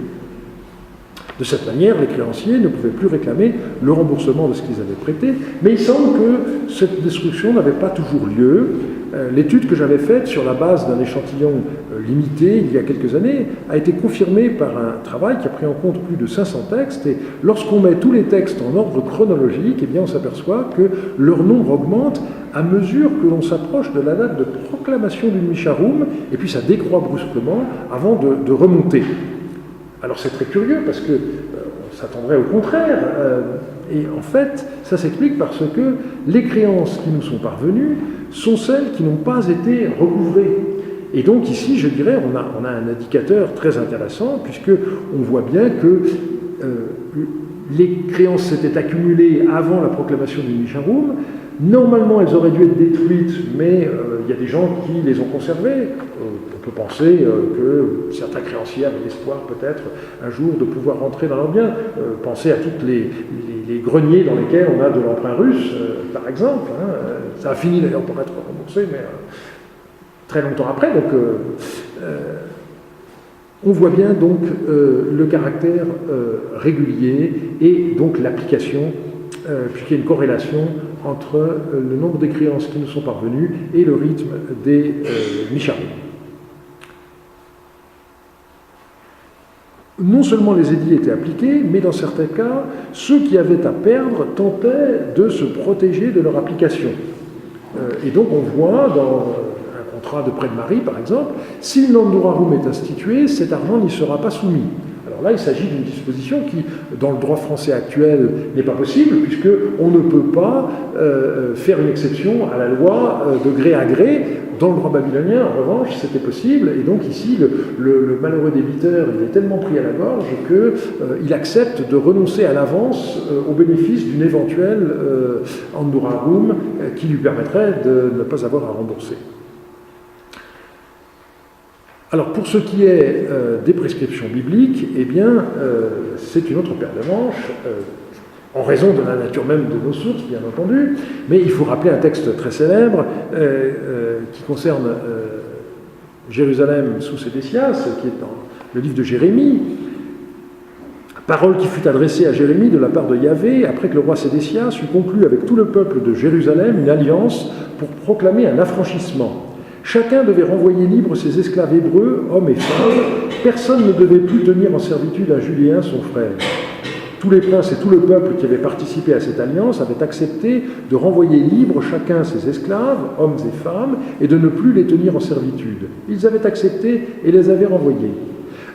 De cette manière, les créanciers ne pouvaient plus réclamer le remboursement de ce qu'ils avaient prêté, mais il semble que cette destruction n'avait pas toujours lieu. L'étude que j'avais faite sur la base d'un échantillon limité il y a quelques années a été confirmée par un travail qui a pris en compte plus de 500 textes, et lorsqu'on met tous les textes en ordre chronologique, eh bien on s'aperçoit que leur nombre augmente à mesure que l'on s'approche de la date de proclamation d'une Misharum, et puis ça décroît brusquement avant de remonter. Alors c'est très curieux parce que on s'attendrait au contraire, et en fait ça s'explique parce que les créances qui nous sont parvenues sont celles qui n'ont pas été recouvrées. Et donc ici, je dirais, on a un indicateur très intéressant, puisqu'on voit bien que les créances s'étaient accumulées avant la proclamation du Misharum, Normalement, elles auraient dû être détruites, mais il y a des gens qui les ont conservées. On peut penser que certains créanciers avaient l'espoir peut-être un jour de pouvoir rentrer dans leurs biens. Pensez à tous les greniers dans lesquels on a de l'emprunt russe, par exemple. Ça a fini d'ailleurs pour être remboursé, mais très longtemps après. Donc, on voit bien donc le caractère régulier et donc l'application, puisqu'il y a une corrélation entre le nombre des créances qui nous sont parvenues et le rythme des Misharim. Non seulement les édits étaient appliqués, mais dans certains cas, ceux qui avaient à perdre tentaient de se protéger de leur application. Et donc on voit dans un contrat de prêt de mari, par exemple, si une Nandurarum est instituée, cet argent n'y sera pas soumis. Alors là, il s'agit d'une disposition qui, dans le droit français actuel, n'est pas possible, puisqu'on ne peut pas faire une exception à la loi de gré à gré. Dans le droit babylonien, en revanche, c'était possible, et donc ici, le malheureux débiteur, il est tellement pris à la gorge qu'il accepte de renoncer à l'avance au bénéfice d'une éventuelle Andurarum qui lui permettrait de ne pas avoir à rembourser. Alors, pour ce qui est des prescriptions bibliques, eh bien, c'est une autre paire de manches, en raison de la nature même de nos sources, bien entendu, mais il faut rappeler un texte très célèbre qui concerne Jérusalem sous Sédécias, qui est dans le livre de Jérémie, parole qui fut adressée à Jérémie de la part de Yahvé, après que le roi Sédécias eut conclu avec tout le peuple de Jérusalem une alliance pour proclamer un affranchissement. Chacun devait renvoyer libres ses esclaves hébreux, hommes et femmes. Personne ne devait plus tenir en servitude un Judéen, son frère. Tous les princes et tout le peuple qui avait participé à cette alliance avaient accepté de renvoyer libres chacun ses esclaves, hommes et femmes, et de ne plus les tenir en servitude. Ils avaient accepté et les avaient renvoyés.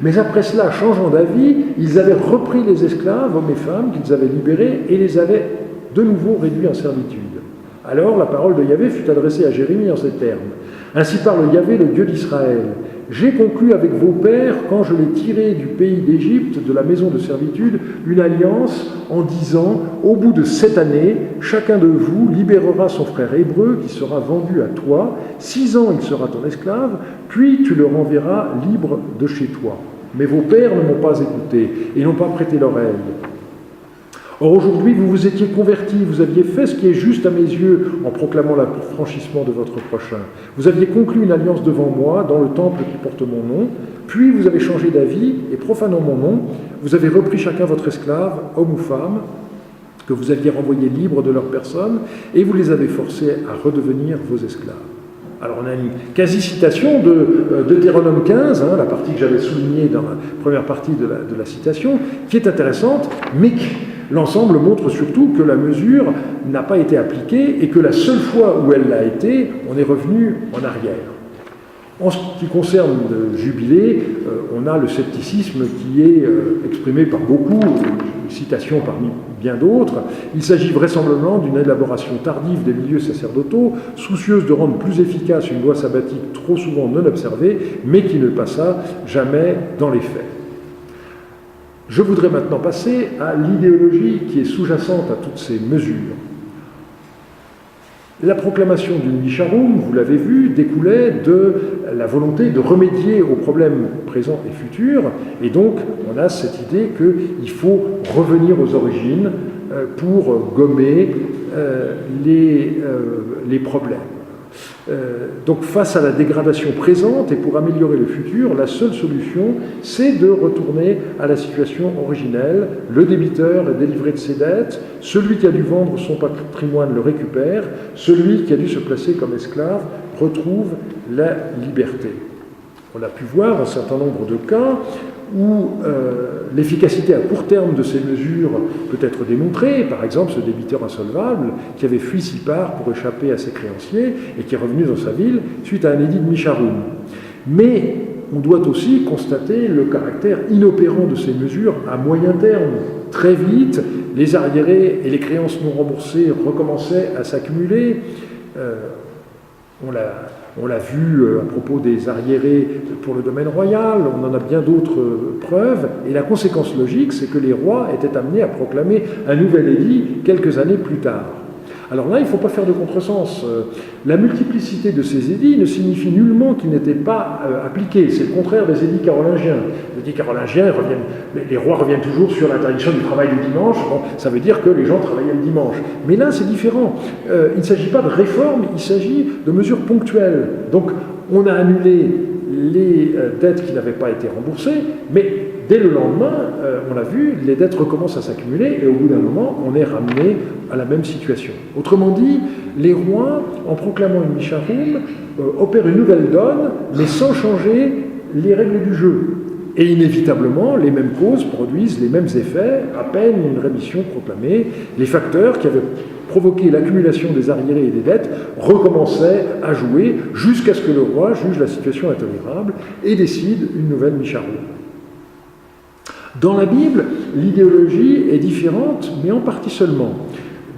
Mais après cela, changeant d'avis, ils avaient repris les esclaves, hommes et femmes, qu'ils avaient libérés, et les avaient de nouveau réduits en servitude. Alors la parole de Yahvé fut adressée à Jérémie en ces termes. Ainsi parle Yahvé, le Dieu d'Israël. J'ai conclu avec vos pères, quand je les tirai du pays d'Égypte, de la maison de servitude, une alliance en disant, au bout de 7 années, chacun de vous libérera son frère hébreu qui sera vendu à toi. 6 ans il sera ton esclave, puis tu le renverras libre de chez toi. Mais vos pères ne m'ont pas écouté et n'ont pas prêté l'oreille. Or aujourd'hui, vous vous étiez convertis, vous aviez fait ce qui est juste à mes yeux en proclamant l'affranchissement de votre prochain. Vous aviez conclu une alliance devant moi dans le temple qui porte mon nom, puis vous avez changé d'avis et profanant mon nom, vous avez repris chacun votre esclave, homme ou femme, que vous aviez renvoyé libres de leur personne, et vous les avez forcés à redevenir vos esclaves. Alors on a une quasi-citation de Deutéronome 15, la partie que j'avais soulignée dans la première partie de la citation, qui est intéressante, mais l'ensemble montre surtout que la mesure n'a pas été appliquée et que la seule fois où elle l'a été, on est revenu en arrière. En ce qui concerne le jubilé, on a le scepticisme qui est exprimé par beaucoup, une citation parmi bien d'autres. Il s'agit vraisemblablement d'une élaboration tardive des milieux sacerdotaux, soucieuse de rendre plus efficace une loi sabbatique trop souvent non observée, mais qui ne passa jamais dans les faits. Je voudrais maintenant passer à l'idéologie qui est sous-jacente à toutes ces mesures. La proclamation du Misharum, vous l'avez vu, découlait de la volonté de remédier aux problèmes présents et futurs, et donc on a cette idée qu'il faut revenir aux origines pour gommer les problèmes. Donc face à la dégradation présente et pour améliorer le futur, la seule solution, c'est de retourner à la situation originelle. Le débiteur est délivré de ses dettes, celui qui a dû vendre son patrimoine le récupère, celui qui a dû se placer comme esclave retrouve la liberté. On a pu voir un certain nombre de cas où l'efficacité à court terme de ces mesures peut être démontrée, par exemple ce débiteur insolvable qui avait fui Sipar pour échapper à ses créanciers et qui est revenu dans sa ville suite à un édit de Misharum. Mais on doit aussi constater le caractère inopérant de ces mesures à moyen terme. Très vite, les arriérés et les créances non remboursées recommençaient à s'accumuler. On l'a vu à propos des arriérés pour le domaine royal, on en a bien d'autres preuves, et la conséquence logique, c'est que les rois étaient amenés à proclamer un nouvel édit quelques années plus tard. Alors là, il ne faut pas faire de contresens. La multiplicité de ces édits ne signifie nullement qu'ils n'étaient pas appliqués. C'est le contraire des édits carolingiens. Les édits carolingiens, les rois reviennent toujours sur l'interdiction du travail du dimanche. Bon, ça veut dire que les gens travaillaient le dimanche. Mais là, c'est différent. Il ne s'agit pas de réforme, il s'agit de mesures ponctuelles. Donc, on a annulé les dettes qui n'avaient pas été remboursées, mais dès le lendemain, on l'a vu, les dettes recommencent à s'accumuler et au bout d'un moment, on est ramené à la même situation. Autrement dit, les rois, en proclamant une Misharum, opèrent une nouvelle donne, mais sans changer les règles du jeu. Et inévitablement, les mêmes causes produisent les mêmes effets, à peine une rémission proclamée. Les facteurs qui avaient provoqué l'accumulation des arriérés et des dettes recommençaient à jouer jusqu'à ce que le roi juge la situation intolérable et décide une nouvelle Misharum. Dans la Bible, l'idéologie est différente, mais en partie seulement.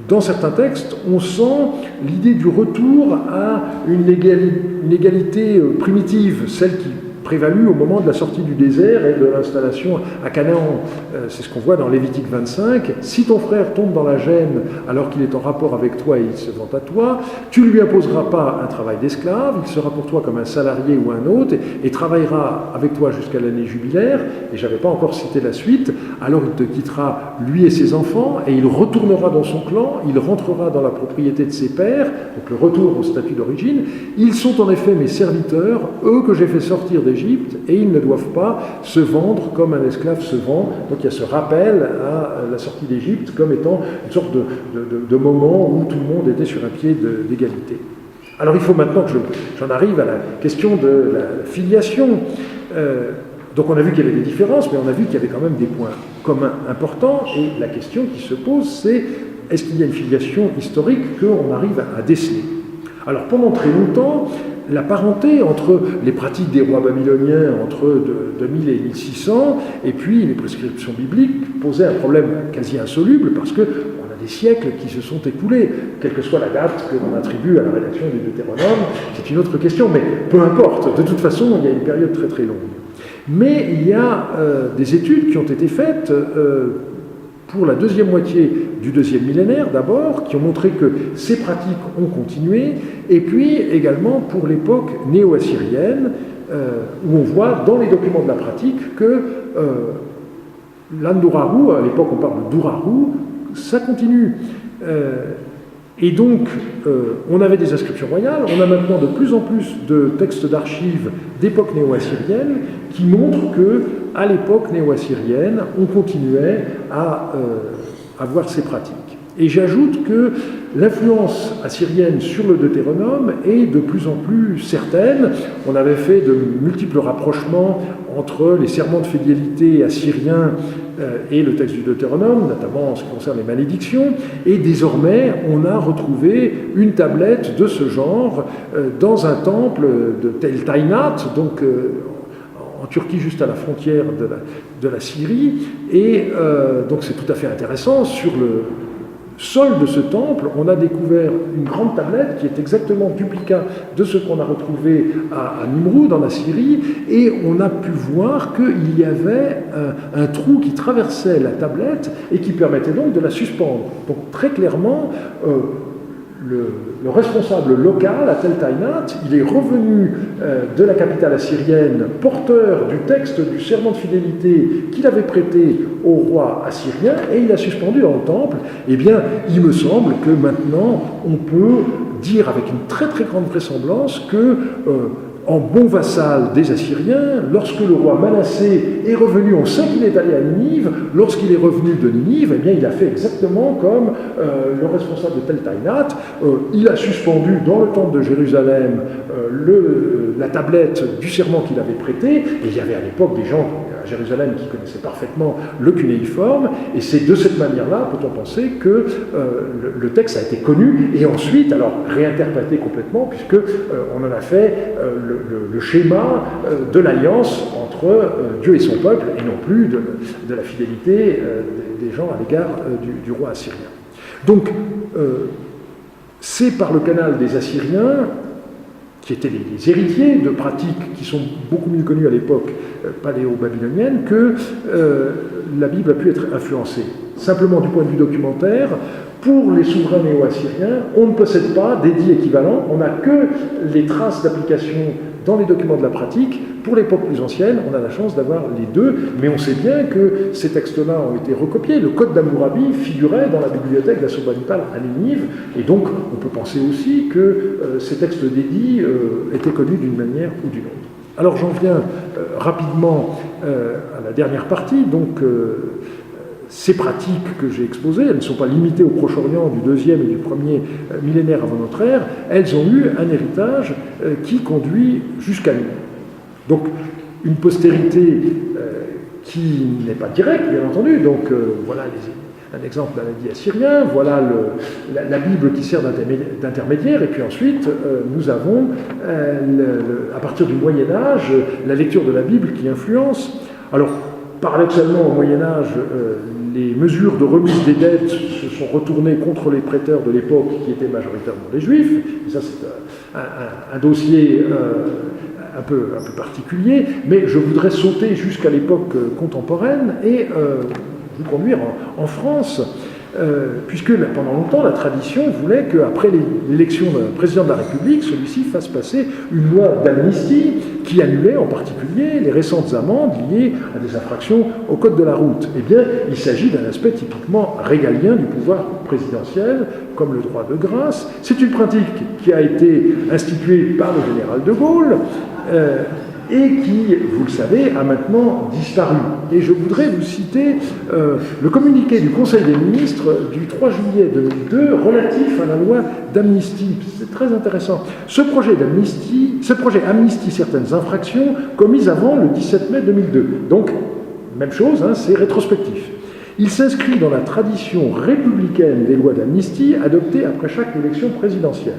Dans certains textes, on sent l'idée du retour à une égalité primitive, celle qui prévalut au moment de la sortie du désert et de l'installation à Canaan. C'est ce qu'on voit dans Lévitique 25. « Si ton frère tombe dans la gêne alors qu'il est en rapport avec toi et il se vante à toi, tu ne lui imposeras pas un travail d'esclave, il sera pour toi comme un salarié ou un hôte et travaillera avec toi jusqu'à l'année jubilaire. » Et je n'avais pas encore cité la suite. « Alors il te quittera, lui et ses enfants, et il retournera dans son clan, il rentrera dans la propriété de ses pères. » Donc le retour au statut d'origine. « Ils sont en effet mes serviteurs, eux que j'ai fait sortir d'Égypte, et ils ne doivent pas se vendre comme un esclave se vend. » Donc il y a ce rappel à la sortie d'Égypte comme étant une sorte de moment où tout le monde était sur un pied d'égalité. Alors il faut maintenant que j'en arrive à la question de la filiation. Donc on a vu qu'il y avait des différences, mais on a vu qu'il y avait quand même des points communs importants, et la question qui se pose, c'est est-ce qu'il y a une filiation historique qu'on arrive à déceler? Alors pendant très longtemps, la parenté entre les pratiques des rois babyloniens entre 2000 et 1600 et puis les prescriptions bibliques posait un problème quasi insoluble parce qu'on a des siècles qui se sont écoulés, quelle que soit la date que l'on attribue à la rédaction du Deutéronome, c'est une autre question, mais peu importe, de toute façon il y a une période très très longue. Mais il y a des études qui ont été faites pour la deuxième moitié du deuxième millénaire d'abord, qui ont montré que ces pratiques ont continué, et puis également pour l'époque néo-assyrienne, où on voit dans les documents de la pratique que l'Anduraru, à l'époque on parle de Duraru, ça continue. Et donc, on avait des inscriptions royales, on a maintenant de plus en plus de textes d'archives d'époque néo-assyrienne qui montrent que, à l'époque néo-assyrienne, on continuait à avoir ces pratiques. Et j'ajoute que l'influence assyrienne sur le Deutéronome est de plus en plus certaine. On avait fait de multiples rapprochements entre les serments de fidélité assyriens et le texte du Deutéronome, notamment en ce qui concerne les malédictions, et désormais on a retrouvé une tablette de ce genre dans un temple de Tel Tainat, donc en Turquie, juste à la frontière de la Syrie, et donc c'est tout à fait intéressant. Sur le sol de ce temple, on a découvert une grande tablette qui est exactement duplicat de ce qu'on a retrouvé à Nimroud, en Assyrie, et on a pu voir qu'il y avait un trou qui traversait la tablette et qui permettait donc de la suspendre. Donc très clairement, le responsable local à Tel Tainat, il est revenu de la capitale assyrienne, porteur du texte du serment de fidélité qu'il avait prêté au roi assyrien, et il l'a suspendu dans le temple. Eh bien, il me semble que maintenant, on peut dire avec une très très grande vraisemblance que en bon vassal des Assyriens, lorsque le roi Manassé est revenu, on sait qu'il est allé à Ninive, lorsqu'il est revenu de Ninive, eh bien, il a fait exactement comme le responsable de Tel Tainat, il a suspendu dans le temple de Jérusalem la tablette du serment qu'il avait prêté, et il y avait à l'époque des gens à Jérusalem qui connaissaient parfaitement le cunéiforme, et c'est de cette manière-là, peut-on penser, que le texte a été connu, et ensuite, alors réinterprété complètement, puisque on en a fait le schéma de l'alliance entre Dieu et son peuple, et non plus de la fidélité des gens à l'égard du roi assyrien. Donc, c'est par le canal des Assyriens, qui étaient les héritiers de pratiques qui sont beaucoup mieux connues à l'époque paléo-babylonienne, que la Bible a pu être influencée. Simplement, du point de vue documentaire, Pour les souverains néo-assyriens, on ne possède pas d'édit équivalent, on n'a que les traces d'application dans les documents de la pratique. Pour l'époque plus ancienne, on a la chance d'avoir les deux, mais on sait bien que ces textes-là ont été recopiés. Le Code d'Hammurabi figurait dans la bibliothèque d'Assurbanipal à Ninive, et donc on peut penser aussi que ces textes d'édit étaient connus d'une manière ou d'une autre. Alors j'en viens rapidement à la dernière partie, donc ces pratiques que j'ai exposées, elles ne sont pas limitées au Proche-Orient du 2e et du 1er millénaire avant notre ère, elles ont eu un héritage qui conduit jusqu'à nous. Donc une postérité qui n'est pas directe, bien entendu, donc voilà un exemple d'un édit assyrien, voilà la Bible qui sert d'intermédiaire, et puis ensuite nous avons, à partir du Moyen-Âge, la lecture de la Bible qui influence. Alors, paradoxalement, au Moyen-Âge, les mesures de remise des dettes se sont retournées contre les prêteurs de l'époque, qui étaient majoritairement les Juifs, et ça c'est un dossier un peu particulier, mais je voudrais sauter jusqu'à l'époque contemporaine et vous conduire en France, puisque pendant longtemps la tradition voulait qu'après l'élection d'un président de la République, celui-ci fasse passer une loi d'amnistie qui annulait en particulier les récentes amendes liées à des infractions au code de la route. Eh bien, il s'agit d'un aspect typiquement régalien du pouvoir présidentiel, comme le droit de grâce. C'est une pratique qui a été instituée par le général de Gaulle, et qui, vous le savez, a maintenant disparu. Et je voudrais vous citer le communiqué du Conseil des ministres du 3 juillet 2002 relatif à la loi d'amnistie. C'est très intéressant. Ce projet amnistie certaines infractions commises avant le 17 mai 2002. Donc, même chose, hein, c'est rétrospectif. Il s'inscrit dans la tradition républicaine des lois d'amnistie adoptées après chaque élection présidentielle.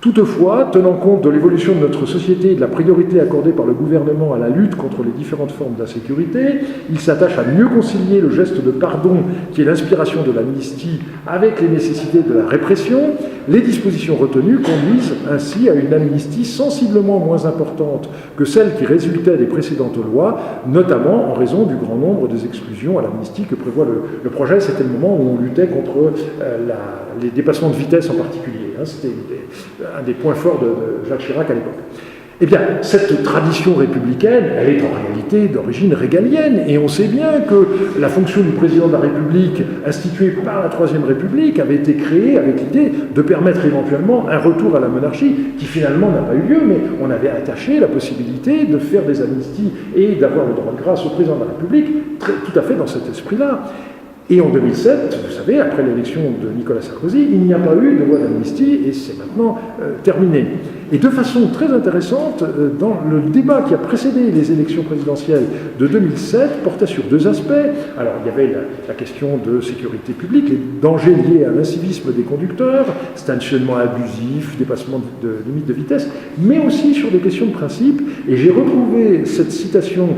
Toutefois, tenant compte de l'évolution de notre société et de la priorité accordée par le gouvernement à la lutte contre les différentes formes d'insécurité, il s'attache à mieux concilier le geste de pardon qui est l'inspiration de l'amnistie avec les nécessités de la répression. Les dispositions retenues conduisent ainsi à une amnistie sensiblement moins importante que celle qui résultait des précédentes lois, notamment en raison du grand nombre des exclusions à l'amnistie que prévoit le projet. C'était le moment où on luttait contre les dépassements de vitesse en particulier. C'était un des points forts de Jacques Chirac à l'époque. Eh bien, cette tradition républicaine, elle est en réalité d'origine régalienne, et on sait bien que la fonction du président de la République, instituée par la Troisième République, avait été créée avec l'idée de permettre éventuellement un retour à la monarchie, qui finalement n'a pas eu lieu, mais on avait attaché la possibilité de faire des amnisties et d'avoir le droit de grâce au président de la République, tout à fait dans cet esprit-là. Et en 2007, vous savez, après l'élection de Nicolas Sarkozy, il n'y a pas eu de loi d'amnistie et c'est maintenant terminé. Et de façon très intéressante, dans le débat qui a précédé les élections présidentielles de 2007, portait sur deux aspects. Alors, il y avait la question de sécurité publique, les dangers liés à l'incivisme des conducteurs, stationnement abusif, dépassement de limites de vitesse, mais aussi sur des questions de principe. Et j'ai retrouvé cette citation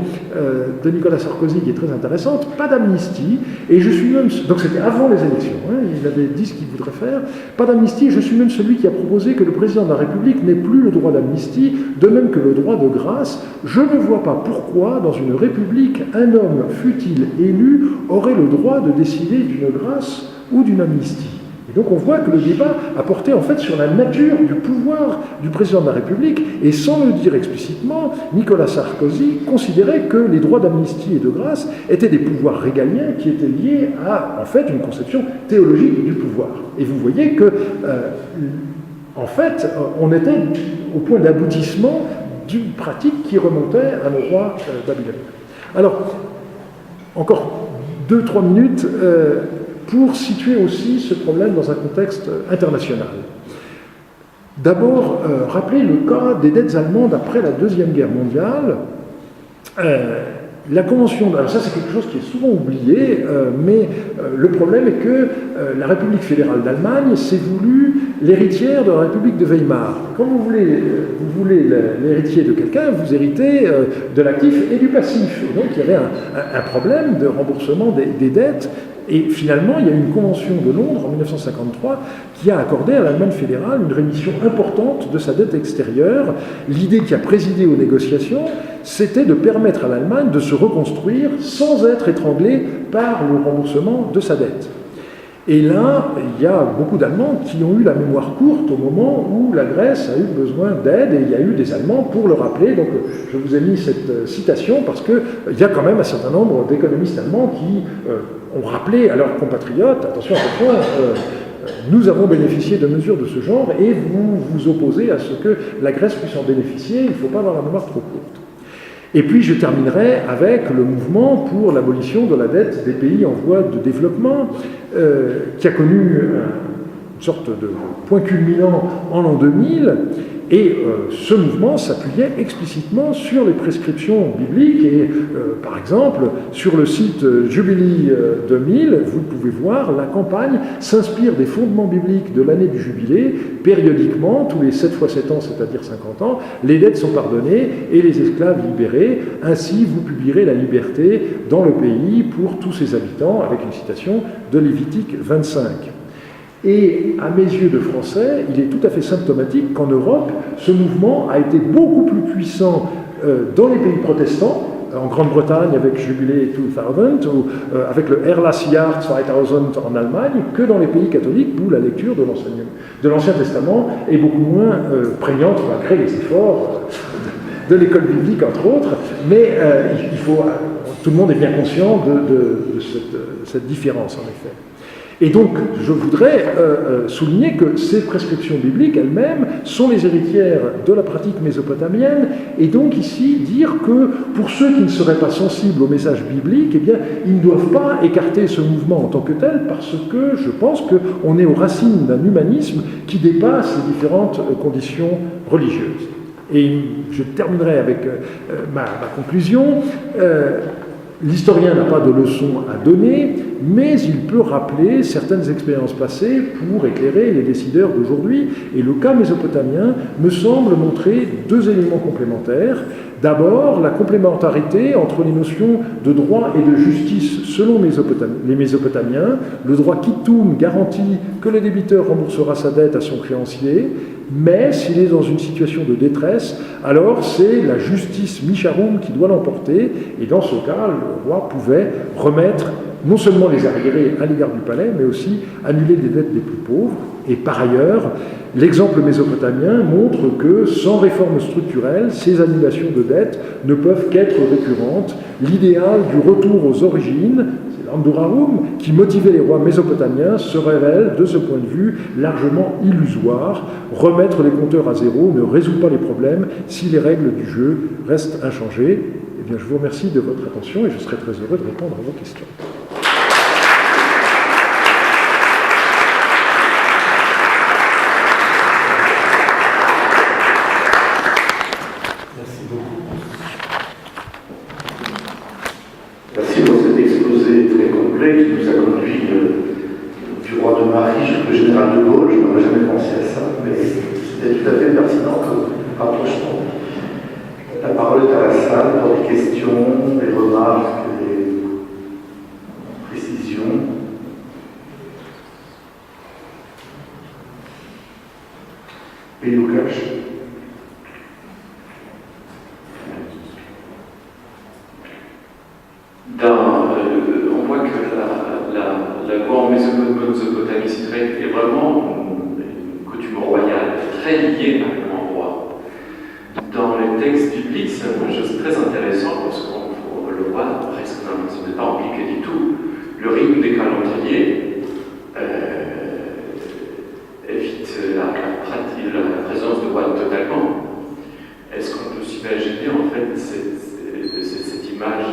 de Nicolas Sarkozy qui est très intéressante, pas d'amnistie, et je suis même, donc c'était avant les élections, hein, il avait dit ce qu'il voudrait faire, pas d'amnistie, je suis même celui qui a proposé que le président de la République n'ait plus le droit d'amnistie, de même que le droit de grâce. Je ne vois pas pourquoi, dans une république, un homme, fût-il élu, aurait le droit de décider d'une grâce ou d'une amnistie. Et donc on voit que le débat a porté en fait sur la nature du pouvoir du président de la République, et sans le dire explicitement, Nicolas Sarkozy considérait que les droits d'amnistie et de grâce étaient des pouvoirs régaliens qui étaient liés à en fait une conception théologique du pouvoir. Et vous voyez que en fait on était au point d'aboutissement d'une pratique qui remontait à nos rois babyloniens. Alors encore 2-3 minutes pour situer aussi ce problème dans un contexte international. D'abord, rappelez le cas des dettes allemandes après la Deuxième Guerre mondiale. La Convention, alors ça c'est quelque chose qui est souvent oublié, mais le problème est que la République fédérale d'Allemagne s'est voulue l'héritière de la République de Weimar. Quand vous voulez l'héritier de quelqu'un, vous héritez de l'actif et du passif. Et donc il y avait un problème de remboursement des dettes. Et finalement, il y a eu une convention de Londres en 1953 qui a accordé à l'Allemagne fédérale une rémission importante de sa dette extérieure. L'idée qui a présidé aux négociations, c'était de permettre à l'Allemagne de se reconstruire sans être étranglée par le remboursement de sa dette. Et là, il y a beaucoup d'Allemands qui ont eu la mémoire courte au moment où la Grèce a eu besoin d'aide, et il y a eu des Allemands pour le rappeler. Donc je vous ai mis cette citation parce qu'il y a quand même un certain nombre d'économistes allemands qui ont rappelé à leurs compatriotes, attention, nous avons bénéficié de mesures de ce genre et vous vous opposez à ce que la Grèce puisse en bénéficier, il ne faut pas avoir la mémoire trop courte. Et puis je terminerai avec le mouvement pour l'abolition de la dette des pays en voie de développement, qui a connu une sorte de point culminant en l'an 2000, et ce mouvement s'appuyait explicitement sur les prescriptions bibliques, et par exemple, sur le site Jubilee 2000, vous pouvez voir, la campagne s'inspire des fondements bibliques de l'année du jubilé. Périodiquement, tous les 7 fois 7 ans, c'est-à-dire 50 ans, les dettes sont pardonnées et les esclaves libérés. Ainsi, vous publierez la liberté dans le pays pour tous ses habitants, avec une citation de Lévitique 25. Et à mes yeux de Français, il est tout à fait symptomatique qu'en Europe, ce mouvement a été beaucoup plus puissant dans les pays protestants, en Grande-Bretagne avec Jubilee 2000, ou avec le Erlassjahr 2000 en Allemagne, que dans les pays catholiques où la lecture de l'Ancien Testament est beaucoup moins prégnante, malgré les efforts de l'école biblique, entre autres. Mais tout le monde est bien conscient de cette différence, en effet. Et donc, je voudrais souligner que ces prescriptions bibliques elles-mêmes sont les héritières de la pratique mésopotamienne, et donc ici dire que pour ceux qui ne seraient pas sensibles au message biblique, eh bien, ils ne doivent pas écarter ce mouvement en tant que tel, parce que je pense qu'on est aux racines d'un humanisme qui dépasse les différentes conditions religieuses. Et je terminerai avec ma conclusion. L'historien n'a pas de leçons à donner, mais il peut rappeler certaines expériences passées pour éclairer les décideurs d'aujourd'hui. Et le cas mésopotamien me semble montrer 2 éléments complémentaires. D'abord, la complémentarité entre les notions de droit et de justice selon les Mésopotamiens. Le droit Kittoum garantit que le débiteur remboursera sa dette à son créancier, mais s'il est dans une situation de détresse, alors c'est la justice Misharum qui doit l'emporter, et dans ce cas, le roi pouvait remettre non seulement les arriérés à l'égard du palais, mais aussi annuler les dettes des plus pauvres. Et par ailleurs, l'exemple mésopotamien montre que, sans réforme structurelle, ces annulations de dettes ne peuvent qu'être récurrentes. L'idéal du retour aux origines, c'est l'Andurarum, qui motivait les rois mésopotamiens, se révèle, de ce point de vue, largement illusoire. Remettre les compteurs à zéro ne résout pas les problèmes si les règles du jeu restent inchangées. Eh bien, je vous remercie de votre attention et je serai très heureux de répondre à vos questions. Merci pour cet exposé très complet qui nous a conduit du roi de Marie jusqu'au général de Gaulle. Je n'aurais jamais pensé à ça, mais c'était tout à fait pertinent comme rapprochement. La parole est à la salle pour des questions, des remarques, des précisions. Et Lucas. On voit que la loi en Mésopotamie est vraiment une coutume royale, très liée à un roi. Dans les textes bibliques, c'est une chose très intéressante parce que le roi, presque n'est pas impliqué du tout. Le rythme des calendriers évite la présence de roi totalement. Est-ce qu'on peut s'imaginer en fait cette image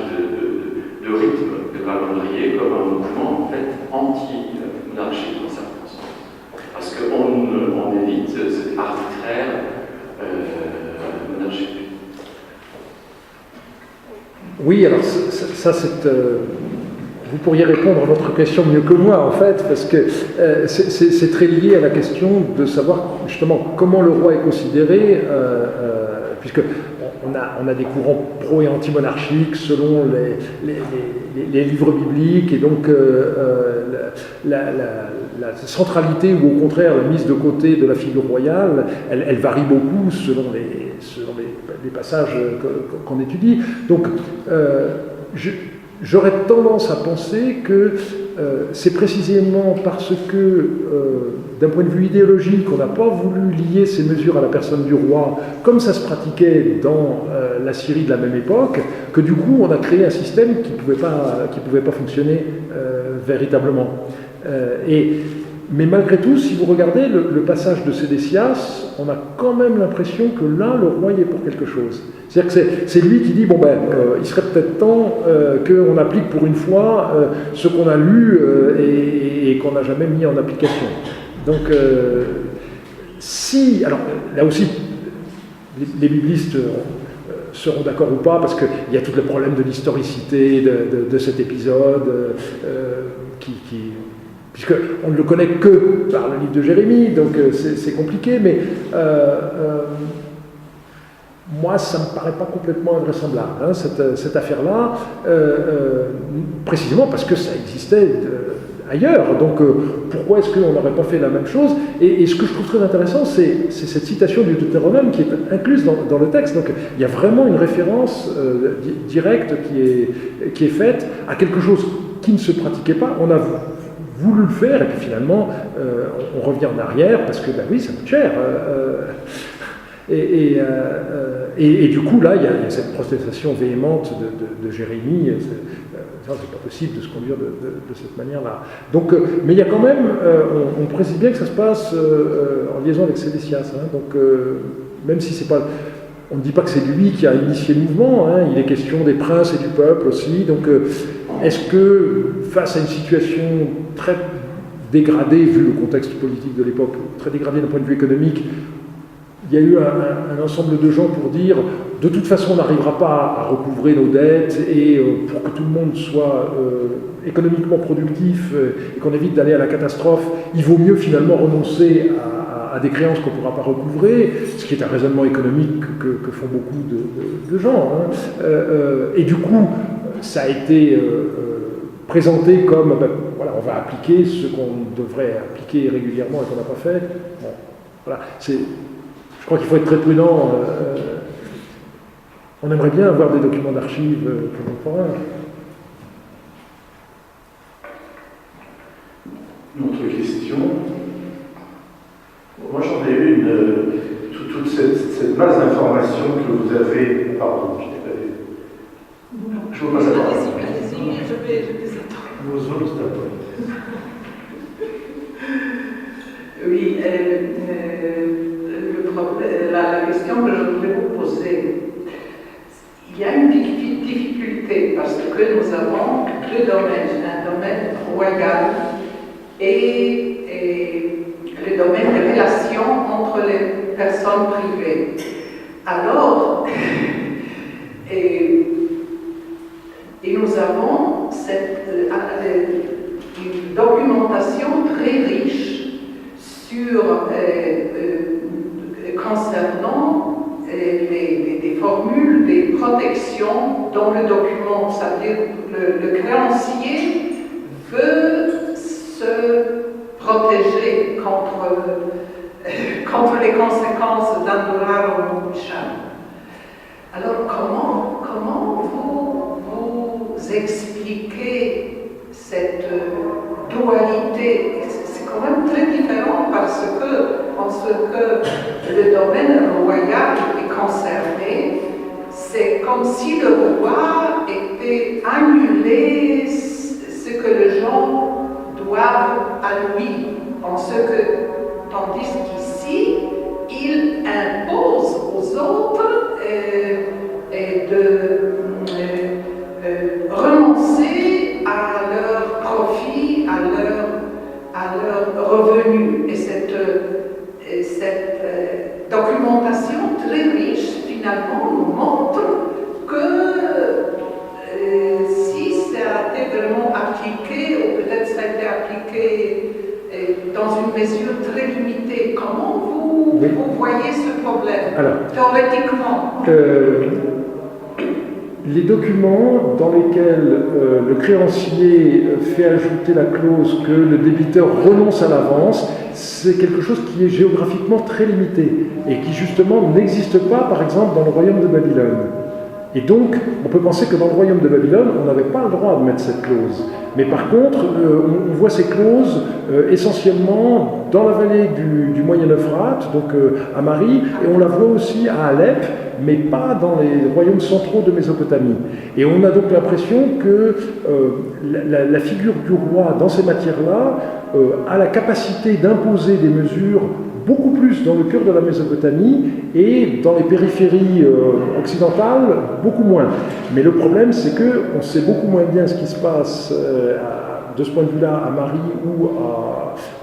de rythme de calendrier comme un mouvement en fait anti-monarchie dans certains sens, parce qu'on évite cette arbitraire monarchie. Oui, alors ça c'est... vous pourriez répondre à votre question mieux que moi, en fait, parce que c'est très lié à la question de savoir justement comment le roi est considéré, puisque on a des courants pro- et anti-monarchiques selon les livres bibliques, et donc la centralité ou au contraire la mise de côté de la figure royale, elle varie beaucoup selon les passages qu'on étudie. Donc, j'aurais tendance à penser que c'est précisément parce que, d'un point de vue idéologique, on n'a pas voulu lier ces mesures à la personne du roi, comme ça se pratiquait dans la Syrie de la même époque, que du coup, on a créé un système qui ne pouvait pas fonctionner véritablement. Mais malgré tout, si vous regardez le passage de Sédécias, on a quand même l'impression que là, le roi y est pour quelque chose. C'est-à-dire que c'est lui qui dit, il serait peut-être temps qu'on applique pour une fois ce qu'on a lu et qu'on n'a jamais mis en application. Donc, alors là aussi, les biblistes seront d'accord ou pas, parce qu'il y a tout le problème de l'historicité de cet épisode puisqu'on ne le connaît que par le livre de Jérémie, donc c'est compliqué, mais moi, ça ne me paraît pas complètement invraisemblable, cette affaire-là, précisément parce que ça existait ailleurs. Donc, pourquoi est-ce qu'on n'aurait pas fait la même chose ? Et ce que je trouve très intéressant, c'est cette citation du Deutéronome qui est incluse dans le texte. Donc, il y a vraiment une référence directe qui est faite à quelque chose qui ne se pratiquait pas. On a voulu le faire, et puis finalement, on revient en arrière, parce que, oui, ça coûte cher. Et du coup, là, il y a cette protestation véhémente de Jérémie. C'est pas possible de se conduire de cette manière-là. Donc, mais il y a quand même, on précise bien que ça se passe en liaison avec Sédécias. Donc, même si c'est pas, on ne dit pas que c'est lui qui a initié le mouvement. Il est question des princes et du peuple aussi. Donc, est-ce que face à une situation très dégradée, vu le contexte politique de l'époque, très dégradée d'un point de vue économique, il y a eu un ensemble de gens pour dire de toute façon on n'arrivera pas à recouvrer nos dettes et pour que tout le monde soit économiquement productif et qu'on évite d'aller à la catastrophe, il vaut mieux finalement renoncer à des créances qu'on ne pourra pas recouvrer, ce qui est un raisonnement économique que font beaucoup de gens. Et du coup, ça a été présenté comme voilà, on va appliquer ce qu'on devrait appliquer régulièrement et qu'on n'a pas fait. Bon, voilà, je crois qu'il faut être très prudent. On aimerait bien avoir des documents d'archives contemporains. Une autre question. Moi j'en ai une. Toute cette masse d'informations que vous avez. Pardon, je n'ai pas vu. Je vous passe la parole. Allez-y, je vais attendre. Vos autres d'abord. Oui, la question que je voudrais vous poser, il y a une difficulté parce que nous avons deux domaines, un domaine royal et le domaine des relations entre les personnes privées. Alors, et nous avons une documentation très riche concernant des formules, des protections dans le document. C'est-à-dire le créancier veut se protéger contre les conséquences d'un dollar au prochain. Alors comment vous expliquez cette dualité? C'est quand même très différent parce que le domaine royal est concerné, c'est comme si le roi était annulé ce que les gens doivent à lui, tandis qu'ici, il impose aux autres de renoncer à leur profit, à leur revenu. Et cette documentation très riche, finalement, nous montre que si ça a été vraiment appliqué, ou peut-être ça a été appliqué dans une mesure très limitée, comment vous voyez ce problème? Alors, théoriquement? Les documents dans lesquels le créancier fait ajouter la clause que le débiteur renonce à l'avance, c'est quelque chose qui est géographiquement très limité et qui justement n'existe pas, par exemple, dans le royaume de Babylone. Et donc, on peut penser que dans le royaume de Babylone, on n'avait pas le droit de mettre cette clause. Mais par contre, on voit ces clauses essentiellement dans la vallée du Moyen Euphrate, donc à Mari, et on la voit aussi à Alep, mais pas dans les royaumes centraux de Mésopotamie. Et on a donc l'impression que la figure du roi dans ces matières-là a la capacité d'imposer des mesures beaucoup plus dans le cœur de la Mésopotamie et dans les périphéries occidentales, beaucoup moins. Mais le problème, c'est qu'on sait beaucoup moins bien ce qui se passe de ce point de vue-là à Mari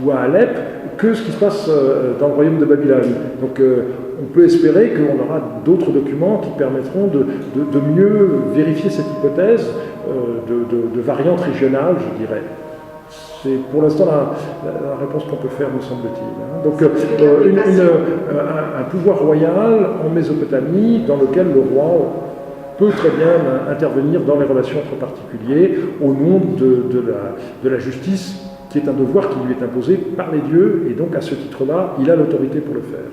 ou à Alep que ce qui se passe dans le royaume de Babylone. Donc on peut espérer qu'on aura d'autres documents qui permettront de mieux vérifier cette hypothèse de variante régionale, je dirais. C'est pour l'instant la réponse qu'on peut faire, me semble-t-il. Donc un pouvoir royal en Mésopotamie dans lequel le roi peut très bien intervenir dans les relations entre particuliers au nom de la justice, qui est un devoir qui lui est imposé par les dieux, et donc à ce titre-là, il a l'autorité pour le faire.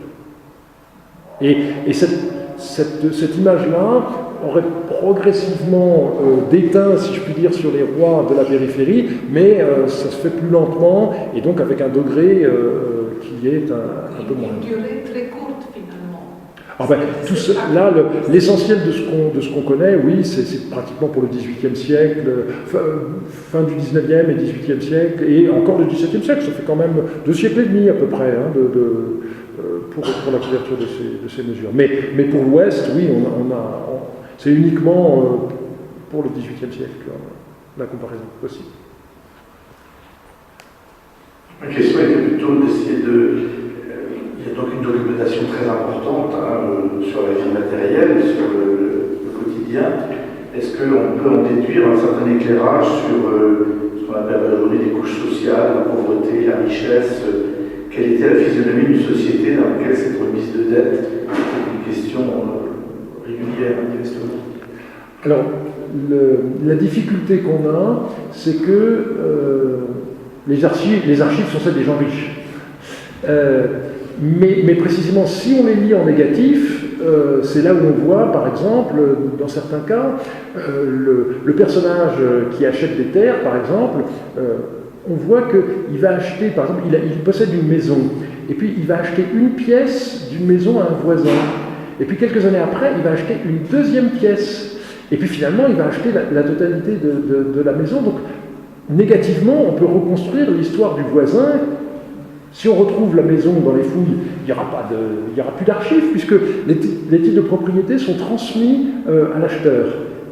Et cette image-là aurait progressivement déteint, si je puis dire, sur les rois de la périphérie, mais ça se fait plus lentement, et donc avec un degré qui est un peu moins. Une durée très courte, finalement. Ah ben, là, l'essentiel de ce qu'on connaît, oui, c'est pratiquement pour le XVIIIe siècle, fin du XIXe et XVIIIe siècle, et encore le XVIIe siècle, ça fait quand même 2 siècles et demi à peu près, hein, pour la couverture de ces mesures. Mais pour l'Ouest, oui, c'est uniquement pour le XVIIIe siècle la comparaison possible. Ma question était plutôt d'essayer il y a donc une documentation très importante sur la vie matérielle, sur le quotidien. Est-ce qu'on peut en déduire un certain éclairage sur ce qu'on appelle aujourd'hui les couches sociales, la pauvreté, la richesse, quelle était la physionomie d'une société dans laquelle cette remise de dette était une question régulière, manifestement? Alors, la difficulté qu'on a, c'est que les archives sont celles des gens riches. Mais précisément, si on les lit en négatif, c'est là où on voit, par exemple, dans certains cas, le personnage qui achète des terres, par exemple, on voit qu'il va acheter, par exemple, il possède une maison, et puis il va acheter une pièce d'une maison à un voisin, et puis quelques années après, il va acheter une deuxième pièce, et puis finalement, il va acheter la totalité de la maison. Donc, négativement, on peut reconstruire l'histoire du voisin. Si on retrouve la maison dans les fouilles, il n'y aura plus d'archives, puisque les titres de propriété sont transmis à l'acheteur.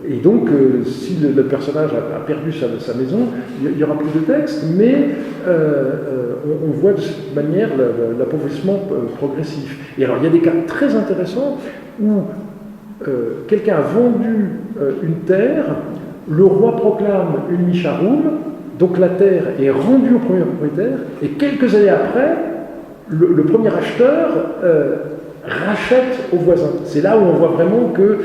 Et donc, si le personnage a perdu sa maison, il n'y aura plus de texte, mais on voit de cette manière l'appauvrissement progressif. Et alors, il y a des cas très intéressants où quelqu'un a vendu une terre, le roi proclame une micharoum, donc la terre est rendue au premier propriétaire, et quelques années après, le premier acheteur rachète au voisin. C'est là où on voit vraiment que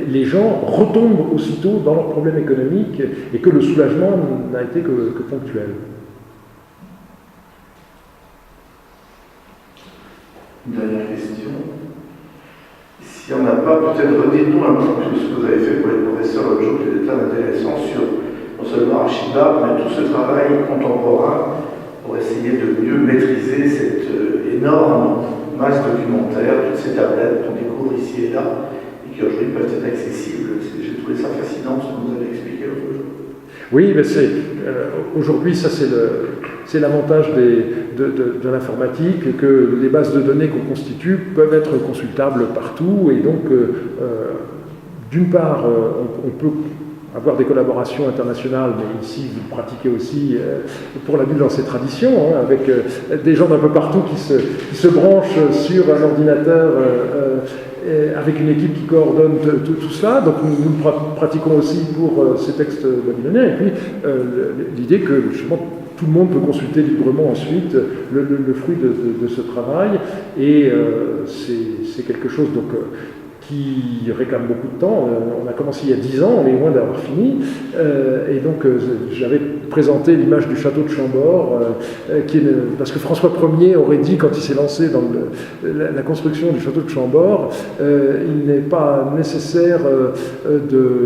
les gens retombent aussitôt dans leurs problèmes économiques et que le soulagement n'a été que ponctuel. Une dernière question. Si on n'a pas, peut-être redites-nous un peu plus ce que vous avez fait pour les professeurs l'autre jour, qui était très intéressant sur non seulement Archibald, mais tout ce travail contemporain pour essayer de mieux maîtriser cette énorme masse documentaire, toutes ces tablettes qu'on découvre ici et là, et qui aujourd'hui peuvent être accessibles. J'ai trouvé ça fascinant, ce que vous avez expliqué l'autre jour. Oui, mais aujourd'hui, ça c'est l'avantage de l'informatique, que les bases de données qu'on constitue peuvent être consultables partout, et donc, d'une part, on peut avoir des collaborations internationales, mais ici vous pratiquez aussi pour la bulle dans ces traditions, hein, avec des gens d'un peu partout qui se branchent sur un ordinateur avec une équipe qui coordonne tout cela. Donc nous pratiquons aussi pour ces textes babyloniens, et puis l'idée que justement tout le monde peut consulter librement ensuite le fruit de ce travail, et c'est quelque chose donc qui réclame beaucoup de temps. On a commencé il y a 10 ans, on est loin d'avoir fini. Et donc, j'avais présenté l'image du château de Chambord, parce que François Ier aurait dit, quand il s'est lancé dans la construction du château de Chambord, il n'est pas nécessaire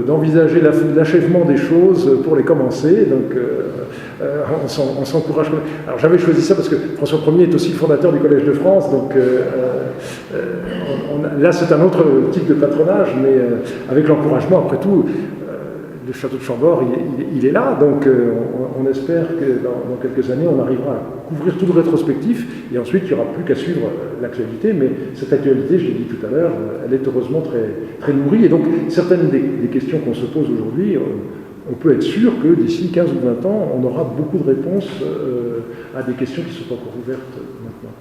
d'envisager l'achèvement des choses pour les commencer. Donc, on s'encourage. Alors, j'avais choisi ça parce que François Ier est aussi le fondateur du Collège de France, donc là, c'est un autre type de patronage, mais avec l'encouragement, après tout, le château de Chambord, il est là, donc on espère que dans quelques années, on arrivera à couvrir tout le rétrospectif, et ensuite, il n'y aura plus qu'à suivre l'actualité, mais cette actualité, je l'ai dit tout à l'heure, elle est heureusement très, très nourrie, et donc certaines des questions qu'on se pose aujourd'hui, on peut être sûr que d'ici 15 ou 20 ans, on aura beaucoup de réponses à des questions qui sont encore ouvertes maintenant.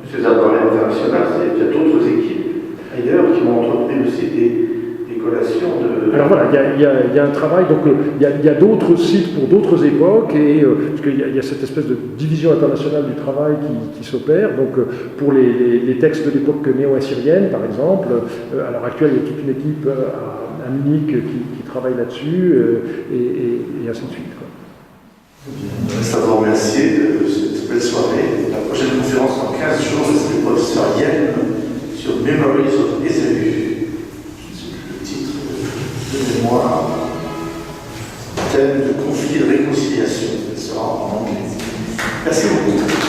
Ces appareils internationaux, il y a d'autres équipes ailleurs qui vont entretenir aussi des collations de... Alors voilà, il y a un travail, donc il y a d'autres sites pour d'autres époques, et parce qu'il y a cette espèce de division internationale du travail qui s'opère, donc pour les textes de l'époque néo-assyrienne, par exemple, à l'heure actuelle, il y a toute une équipe à Munich qui travaille là-dessus, et ainsi de suite. Je reste à vous remercier de cette belle soirée. La prochaine conférence dans 15 jours, c'est le professeur Yen sur Memories of Esaü. Le titre de mémoire, thème de conflit et de réconciliation. Ce sera en anglais. Merci beaucoup.